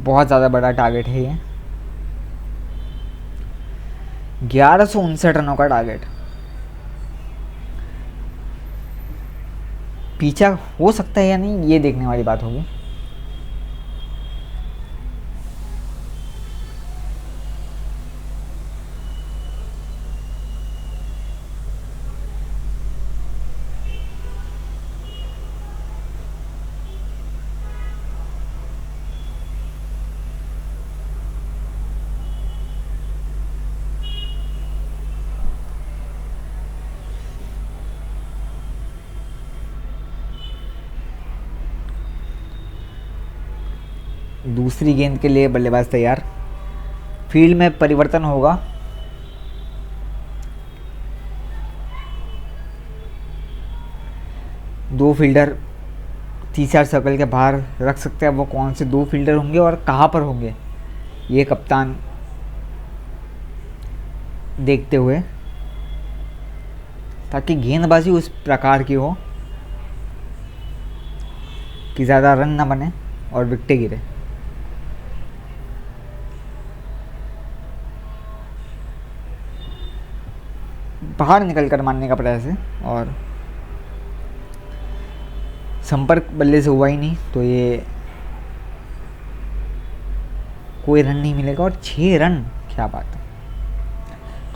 बहुत ज़्यादा बड़ा टारगेट है ये। 1159 रनों का टारगेट। पीछा हो सकता है या नहीं ये देखने वाली बात होगी। दूसरी गेंद के लिए बल्लेबाज तैयार। फील्ड में परिवर्तन होगा। दो फील्डर 30 सर्कल के बाहर रख सकते हैं। वो कौन से 2 फील्डर होंगे और कहाँ पर होंगे ये कप्तान देखते हुए, ताकि गेंदबाजी उस प्रकार की हो कि ज़्यादा रन ना बने और विकेटें गिरे। बाहर निकल कर मारने का प्रयास है और संपर्क बल्ले से हुआ ही नहीं, तो ये कोई रन नहीं मिलेगा। और 6 रन, क्या बात है।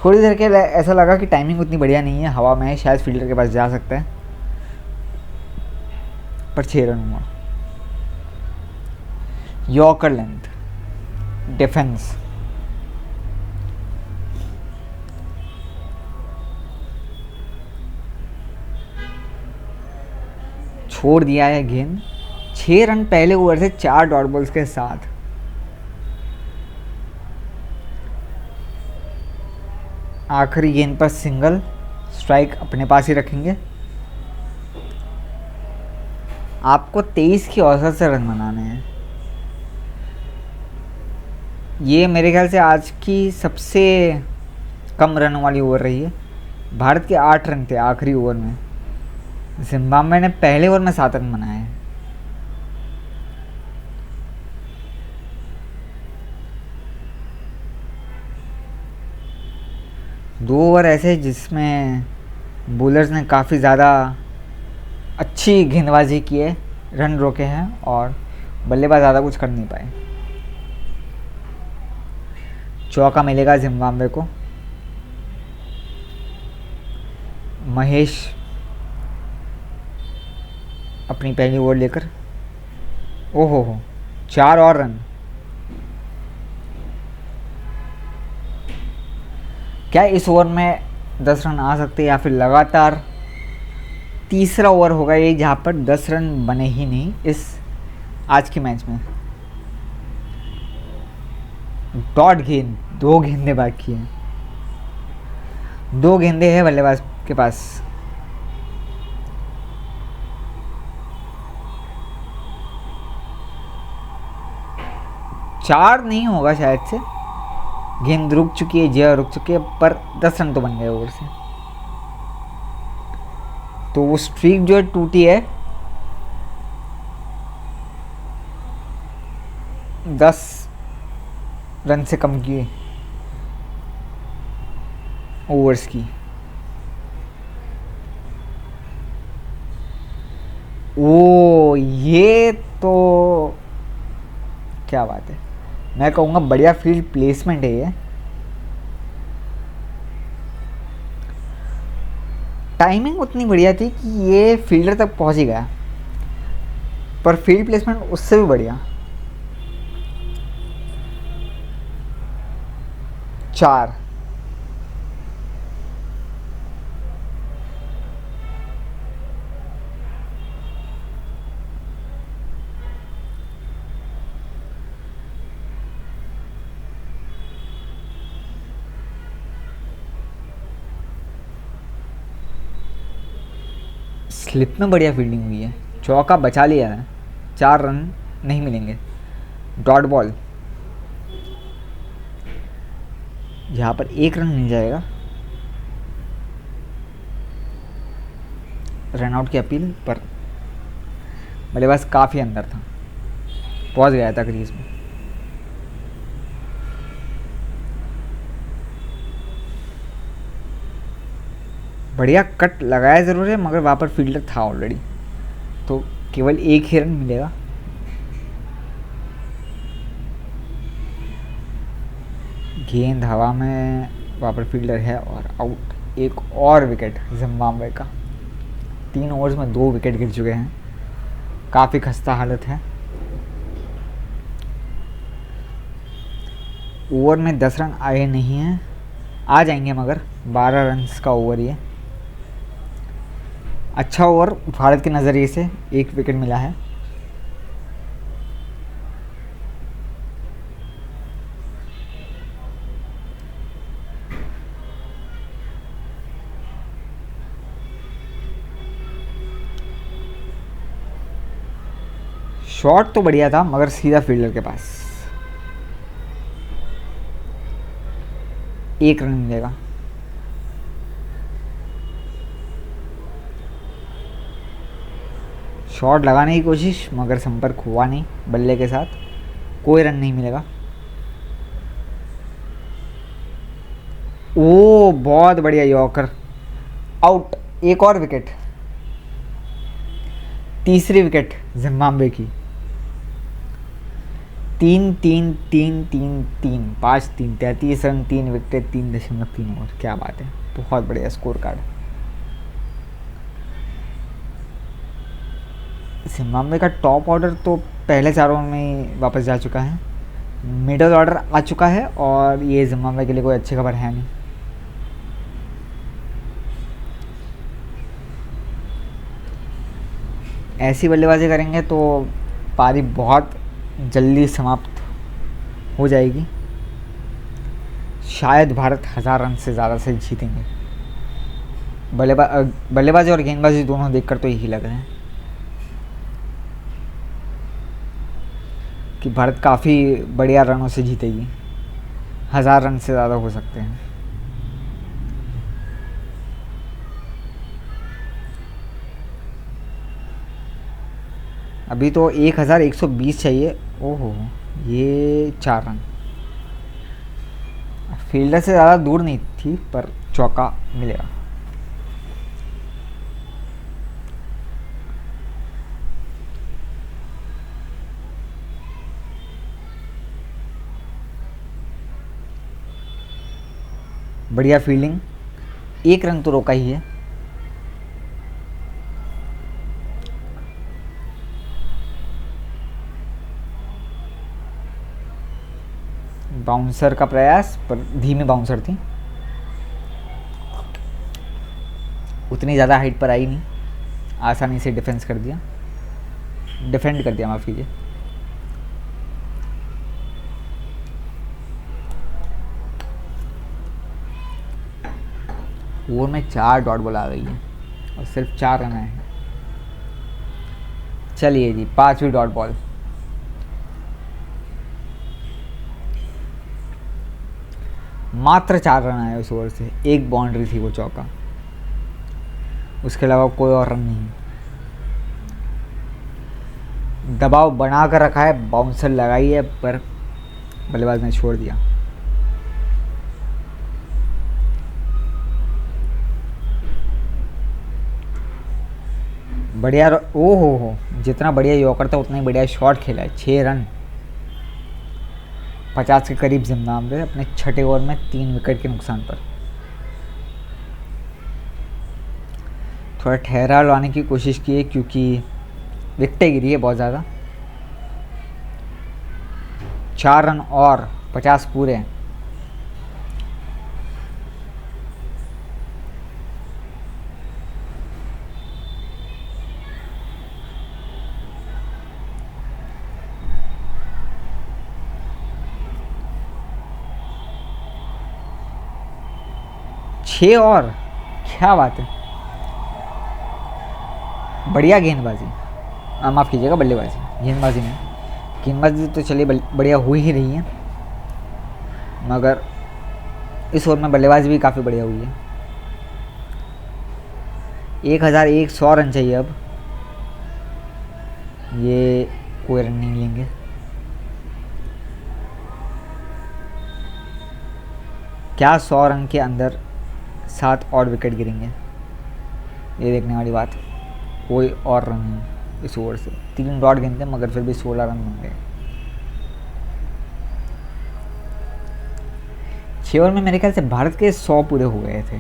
थोड़ी देर के लिए ऐसा लगा कि टाइमिंग उतनी बढ़िया नहीं है, हवा में है, शायद फील्डर के पास जा सकता है, पर 6 रन हुआ। Yorker length, defence. छोड़ दिया है गेंद। 6 रन पहले ओवर से 4 डॉट बॉल्स के साथ। आखिरी गेंद पर सिंगल, स्ट्राइक अपने पास ही रखेंगे। आपको 23 की औसत से रन बनाने हैं। ये मेरे ख्याल से आज की सबसे कम रन वाली ओवर रही है। भारत के 8 रन थे आखिरी ओवर में। जिम्बाब्वे ने पहले ओवर में 7 रन बनाए हैं। दो ओवर ऐसे जिसमें बॉलर्स ने काफ़ी ज़्यादा अच्छी गेंदबाजी की है, रन रोके हैं और बल्लेबाज ज़्यादा कुछ कर नहीं पाए। चौका मिलेगा जिम्बाब्वे को। महेश अपनी पहली ओवर लेकर, ओहो हो 4 और रन। क्या इस ओवर में 10 रन आ सकते हैं या फिर लगातार तीसरा ओवर होगा ये जहाँ पर 10 रन बने ही नहीं इस आज के मैच में। डॉट गेंद, 2 गेंदें बाकी हैं। 2 गेंदें हैं बल्लेबाज के पास। चार नहीं होगा शायद से, गेंद रुक चुकी है, जय रुक चुकी है, पर 10 रन तो बन गए ओवर से। तो वो स्ट्रीक जो है टूटी है 10 रन से कम की ओवर्स की। ओ ये तो क्या बात है, मैं कहूँगा बढ़िया फील्ड प्लेसमेंट है ये। टाइमिंग उतनी बढ़िया थी कि ये फील्डर तक पहुंच ही गया, पर फील्ड प्लेसमेंट उससे भी बढ़िया। 4 स्लिप में बढ़िया फील्डिंग हुई है। चौका बचा लिया है, 4 रन नहीं मिलेंगे। डॉट बॉल, यहाँ पर 1 रन मिल जाएगा। रन आउट की अपील पर बल्लेबाज काफ़ी अंदर था, पहुंच गया था क्रीज में। बढ़िया कट लगाया ज़रूर है, मगर वहाँ पर फील्डर था ऑलरेडी, तो केवल 1 ही रन मिलेगा। गेंद हवा में, वहाँ पर फील्डर है और आउट। एक और विकेट जिम्बाब्वे का। 3 ओवर्स में 2 विकेट गिर चुके हैं, काफ़ी खस्ता हालत है। ओवर में 10 रन आए नहीं हैं, आ जाएंगे मगर 12 रन का ओवर ये। अच्छा ओवर भारत के नज़रिए से, 1 विकेट मिला है। शॉट तो बढ़िया था मगर सीधा फील्डर के पास। 1 रन मिलेगा। शॉट लगाने की कोशिश मगर संपर्क हुआ नहीं बल्ले के साथ, कोई रन नहीं मिलेगा। ओ बहुत बढ़िया यॉर्कर, आउट। 1 और विकेट, तीसरी विकेट जिम्बाब्वे की। 3-3-3-3-3 5-3 33 रन, 3 विकेट, 3.3 ओवर। क्या बात है, बहुत बढ़िया स्कोर कार्ड। जिम्बाब्वे का टॉप ऑर्डर तो पहले 4 ओवर में वापस जा चुका है, मिडल ऑर्डर आ चुका है और ये जिम्बाब्वे के लिए कोई अच्छी खबर है नहीं। ऐसी बल्लेबाजी करेंगे तो पारी बहुत जल्दी समाप्त हो जाएगी। शायद भारत 1000 रन से ज़्यादा से जीतेंगे। बल्लेबाजी और गेंदबाजी दोनों देखकर तो यही लग रहे हैं कि भारत काफ़ी बढ़िया रनों से जीतेगी। 1000 रन से ज़्यादा हो सकते हैं। अभी तो 1120 चाहिए। ओहो, ये 4 रन। फील्डर से ज़्यादा दूर नहीं थी पर चौका मिलेगा। बढ़िया फील्डिंग, 1 रन तो रोका ही है। बाउंसर का प्रयास, पर धीमी बाउंसर थी, उतनी ज़्यादा हाइट पर आई नहीं, आसानी से डिफेंड कर दिया, माफ़ कीजिए। ओवर में 4 डॉट बॉल आ गई है और सिर्फ 4 रन आए हैं। चलिए जी, 5वीं डॉट बॉल। मात्र 4 रन आए उस ओवर से। 1 बाउंड्री थी, वो चौका, उसके अलावा कोई और रन नहीं। दबाव बना कर रखा है, बाउंसर लगाई है पर बल्लेबाज ने छोड़ दिया। बढ़िया। ओ हो, जितना बढ़िया यॉर्कर था उतना ही बढ़िया शॉट खेला है। 6 रन, 50 के करीब जिम्बाब्वे अपने छठे ओवर में 3 विकेट के नुकसान पर। थोड़ा ठहराव लाने की कोशिश की है क्योंकि विकेटें गिरी है बहुत ज़्यादा। 4 रन और 50 पूरे। छः और, क्या बात है। बढ़िया गेंदबाजी, माफ़ कीजिएगा बल्लेबाजी, गेंदबाजी नहीं। गेंदबाजी तो चलिए बढ़िया हो ही रही है, मगर इस ओवर में बल्लेबाजी भी काफ़ी बढ़िया हुई है। 1100 रन चाहिए अब। ये कोई रन नहीं लेंगे। क्या 100 रन के अंदर 7 और विकेट गिरेंगे, ये देखने वाली बात। कोई और रन नहीं इस ओवर से। 3 डॉट गिनते मगर फिर भी 16 रन बन गए। 6 ओवर में मेरे ख्याल से भारत के 100 पूरे हो गए थे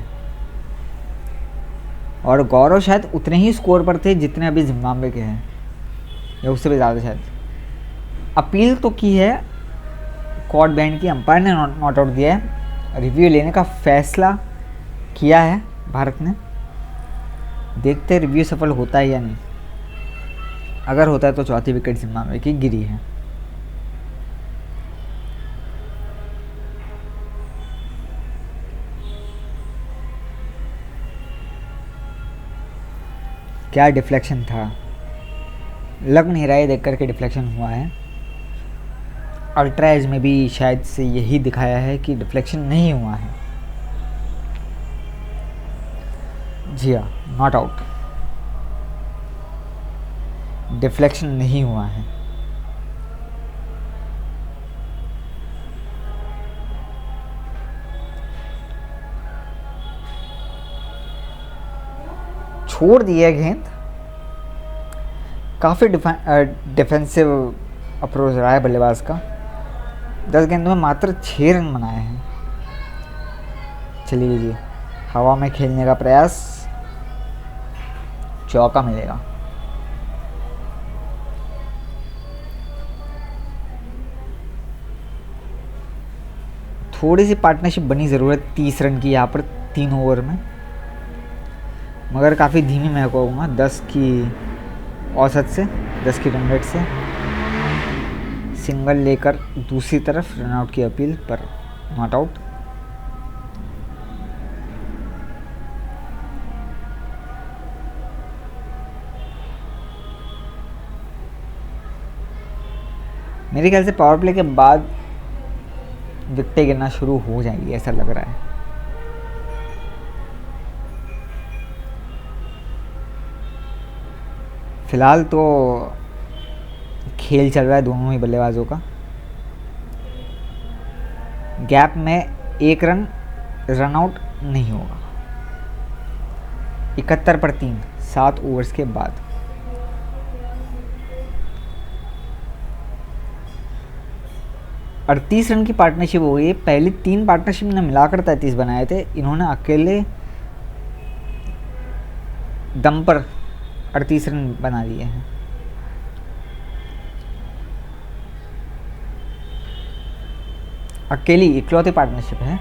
और गौरव शायद उतने ही स्कोर पर थे जितने अभी जिम्बाब्वे के हैं, या उससे भी ज़्यादा शायद। अपील तो की है, कॉर्ड बैंड की, अंपायर ने नॉट आउट दिया है। रिव्यू लेने का फैसला किया है भारत ने। देखते हैं रिव्यू सफल होता है या नहीं। अगर होता है तो चौथी विकेट जिम्बाब्वे की गिरी है। क्या डिफ्लेक्शन था, लग नहीं रहा है देख करके डिफ्लेक्शन हुआ है। अल्ट्रा एज में भी शायद से यही दिखाया है कि डिफ्लेक्शन नहीं हुआ है। जी हाँ, नॉट आउट, डिफ्लेक्शन नहीं हुआ है। छोड़ दिया गेंद। काफ़ी डिफेंसिव अप्रोच रहा है बल्लेबाज का। 10 गेंदों में मात्र 6 रन बनाए हैं। चलिए जी, हवा में खेलने का प्रयास, चौका मिलेगा। थोड़ी सी पार्टनरशिप बनी ज़रूरत 30 रन की यहाँ पर 3 ओवर में, मगर काफ़ी धीमी मैं कहूँगा। 10 की औसत से 10 की रन रेट से सिंगल लेकर दूसरी तरफ रनआउट की अपील पर नॉट आउट। मेरे ख्याल से पावर प्ले के बाद विकेटें गिरना शुरू हो जाएंगी, ऐसा लग रहा है। फिलहाल तो खेल चल रहा है दोनों ही बल्लेबाजों का। गैप में 1 रन रनआउट नहीं होगा। 71 पर 3 7 ओवर्स के बाद। और 30 रन की पार्टनरशिप हो गई। पहली 3 पार्टनरशिप ने मिलाकर 33 बनाए थे, इन्होंने अकेले दम पर 38 रन बना दिए हैं। अकेली इकलौती पार्टनरशिप है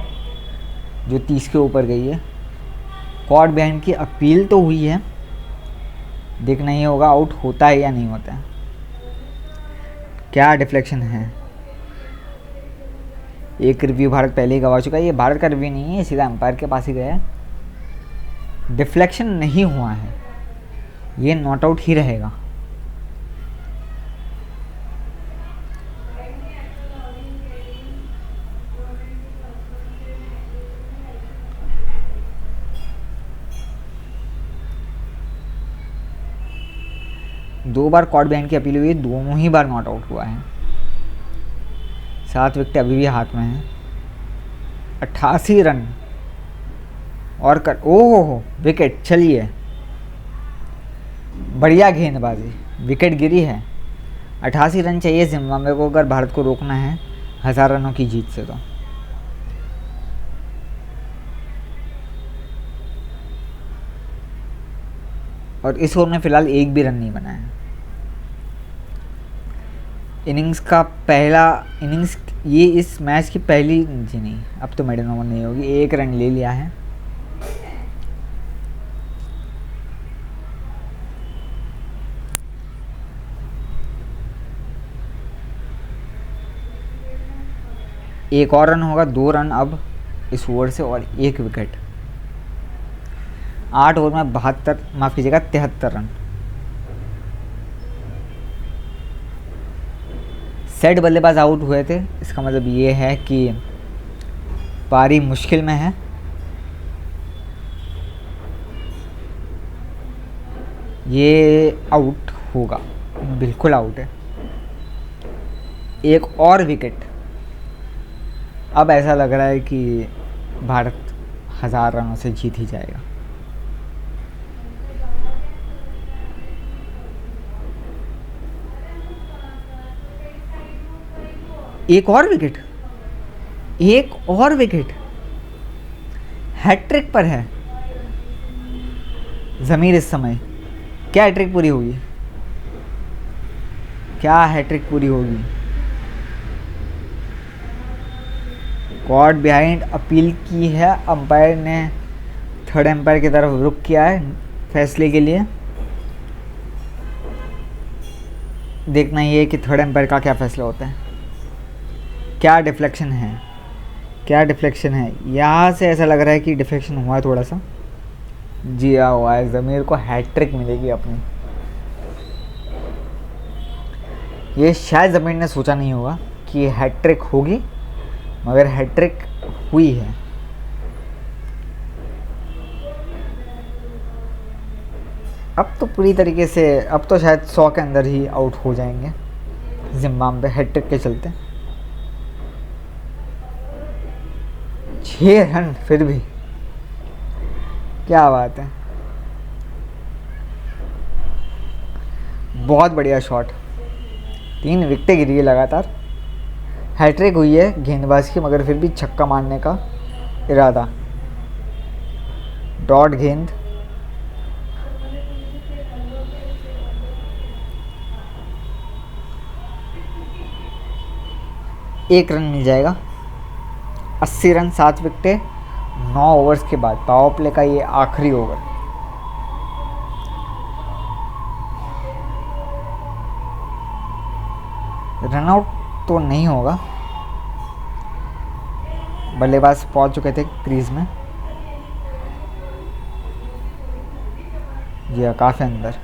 जो 30 के ऊपर गई है। कॉट बिहाइंड की अपील तो हुई है, देखना ही होगा आउट होता है या नहीं होता है। क्या डिफ्लेक्शन है। एक रिव्यू भारत पहले ही गवा चुका है। ये भारत का रिव्यू नहीं है, सीधा अंपायर के पास ही गया है। डिफ्लेक्शन नहीं हुआ है, ये नॉट आउट ही रहेगा। दो बार कॉट बिहाइंड की अपील हुई, दोनों ही बार नॉट आउट हुआ है। 7 विकेट अभी भी हाथ में है। 88 रन और कर ओहो विकेट। चलिए बढ़िया गेंदबाजी, विकेट गिरी है। 88 रन चाहिए जिम्बाब्वे को अगर भारत को रोकना है 1000 रनों की जीत से। तो और इस ओवर में फिलहाल एक भी रन नहीं बना है। इनिंग्स का पहला इनिंग्स, ये इस मैच की पहली जी नहीं, अब तो मेडन ओवर नहीं होगी। 1 रन ले लिया है। एक और रन होगा, 2 रन अब इस ओवर से और 1 विकेट। 8 ओवर में 72, माफ़ कीजिएगा 73 रन। सेट बल्लेबाज आउट हुए थे, इसका मतलब ये है कि पारी मुश्किल में है। ये आउट होगा, बिल्कुल आउट है। एक और विकेट। अब ऐसा लग रहा है कि भारत 1000 रनों से जीत ही जाएगा। एक और विकेट, एक और विकेट। हैट्रिक पर है ज़मीर इस समय। क्या हैट्रिक पूरी होगी, क्या हैट्रिक पूरी होगी। कॉट बिहाइंड अपील की है, अंपायर ने थर्ड एम्पायर की तरफ रुख किया है फैसले के लिए। देखना ये है कि थर्ड एम्पायर का क्या फैसला होता है। क्या डिफ्लेक्शन है, क्या डिफ्लेक्शन है। यहाँ से ऐसा लग रहा है कि डिफ्लेक्शन हुआ है थोड़ा सा। जी हाँ हुआ है, ज़मीर को हैट्रिक मिलेगी अपनी। ये शायद ज़मीर ने सोचा नहीं होगा कि हैट्रिक होगी, मगर हैट्रिक हुई है। अब तो पूरी तरीके से, अब तो शायद 100 के अंदर ही आउट हो जाएंगे जिम्बाब्वे हैट्रिक के चलते। 6 रन फिर भी, क्या बात है। बहुत बढ़िया शॉट। 3 विकेटें गिरी है लगातार। हैट्रिक हुई है गेंदबाज की, मगर फिर भी छक्का मारने का इरादा। डॉट गेंद। एक रन मिल जाएगा। 80 रन 7 विकेटें 9 ओवर्स के बाद। पावर प्ले का ये आखिरी ओवर। रन आउट तो नहीं होगा, बल्लेबाज पहुंच चुके थे क्रीज में। जी काफ़ी अंदर।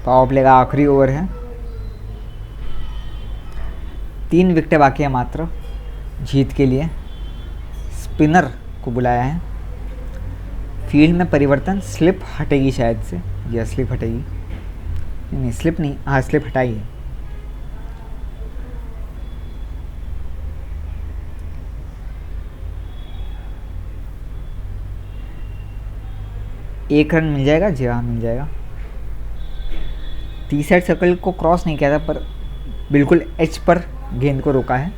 पावर प्ले का आखिरी ओवर है, 3 विकेटें बाकी है मात्र जीत के लिए। स्पिनर को बुलाया है। फील्ड में परिवर्तन, स्लिप हटेगी शायद से, या स्लिप हटेगी, नहीं स्लिप नहीं, हाँ स्लिप हटाई है। एक रन मिल जाएगा, जी हाँ मिल जाएगा। टी साइड सर्कल को क्रॉस नहीं किया था, पर बिल्कुल एच पर गेंद को रोका है।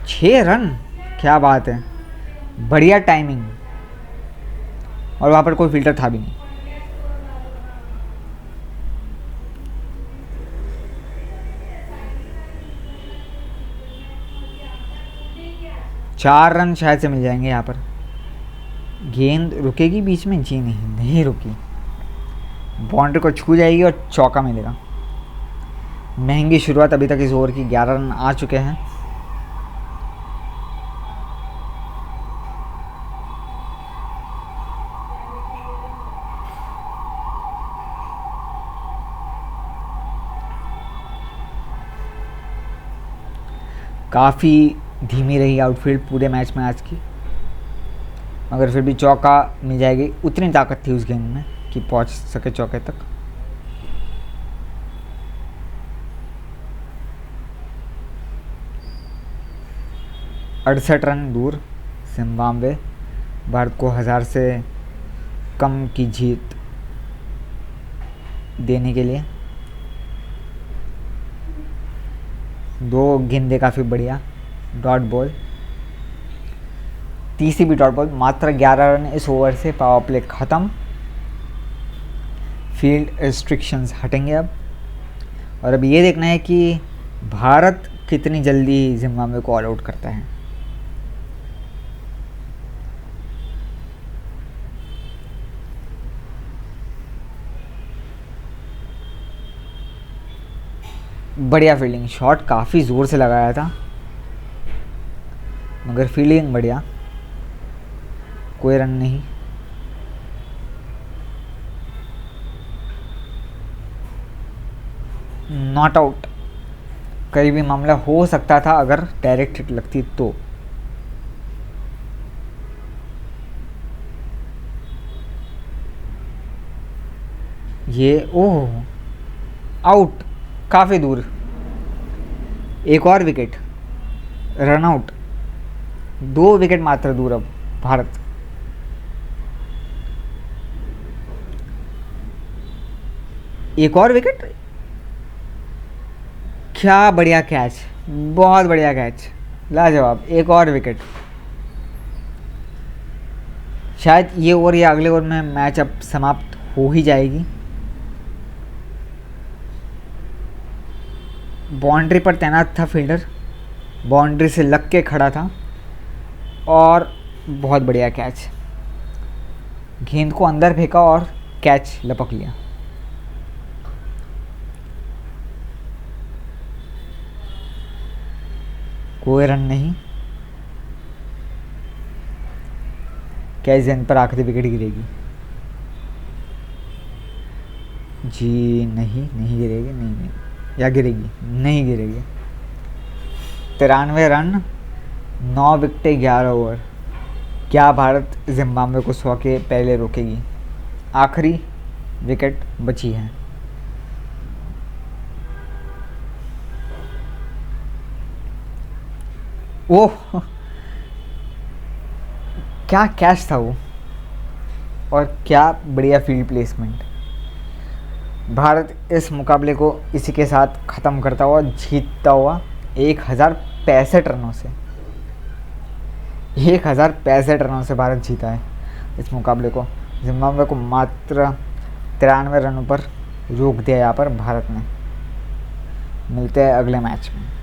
छह रन, क्या बात है, बढ़िया टाइमिंग, और वहां पर कोई फिल्टर था भी नहीं। चार रन शायद से मिल जाएंगे यहाँ पर। गेंद रुकेगी बीच में, जी नहीं, नहीं रुकी, बाउंड्री को छू जाएगी और चौका मिलेगा। महंगी शुरुआत अभी तक इस ओवर की, 11 रन आ चुके हैं। काफ़ी धीमी रही आउटफील्ड पूरे मैच में आज की, मगर फिर भी चौका मिल जाएगी। उतनी ताकत थी उस गेंद में कि पहुंच सके चौके तक। अड़सठ रन दूर जिम्बाब्वे, भारत को 1000 से कम की जीत देने के लिए। 2 गेंदे काफ़ी बढ़िया, डॉट बॉल, तीसरी भी डॉट बॉल। मात्र 11 रन इस ओवर से, पावर प्ले ख़त्म। फील्ड रिस्ट्रिक्शंस हटेंगे अब, और अब ये देखना है कि भारत कितनी जल्दी जिम्बाब्वे को ऑल आउट करता है। बढ़िया फील्डिंग, शॉट काफ़ी ज़ोर से लगाया था, मगर फील्डिंग बढ़िया, कोई रन नहीं। नॉट आउट, करीबी मामला हो सकता था अगर डायरेक्ट हिट लगती तो। ये ओह, आउट, काफ़ी दूर, एक और विकेट, रन आउट, 2 विकेट मात्र दूर अब भारत। एक और विकेट, क्या बढ़िया कैच, बहुत बढ़िया कैच, लाजवाब, एक और विकेट। शायद ये ओवर या अगले ओवर में मैच अब समाप्त हो ही जाएगी। बाउंड्री पर तैनात था फील्डर, बाउंड्री से लग के खड़ा था, और बहुत बढ़िया कैच, गेंद को अंदर फेंका और कैच लपक लिया। कोई रन नहीं। क्या इस गेंद पर आखिरी विकेट गिरेगी? जी नहीं, नहीं गिरेगी, नहीं नहीं, या गिरेगी? नहीं गिरेगी। 93 रन, 9 विकेटें, 11 ओवर। क्या भारत जिम्बाब्वे को 100 के पहले रोकेगी? आखिरी विकेट बची है। ओह, क्या कैच था वो, और क्या बढ़िया फील्ड प्लेसमेंट। भारत इस मुकाबले को इसी के साथ ख़त्म करता हुआ, जीतता हुआ 1065 रनों से। 1065 रनों से भारत जीता है इस मुकाबले को। जिम्बाब्वे को मात्र 93 रनों पर रोक दिया यहाँ पर भारत ने। मिलते हैं अगले मैच में।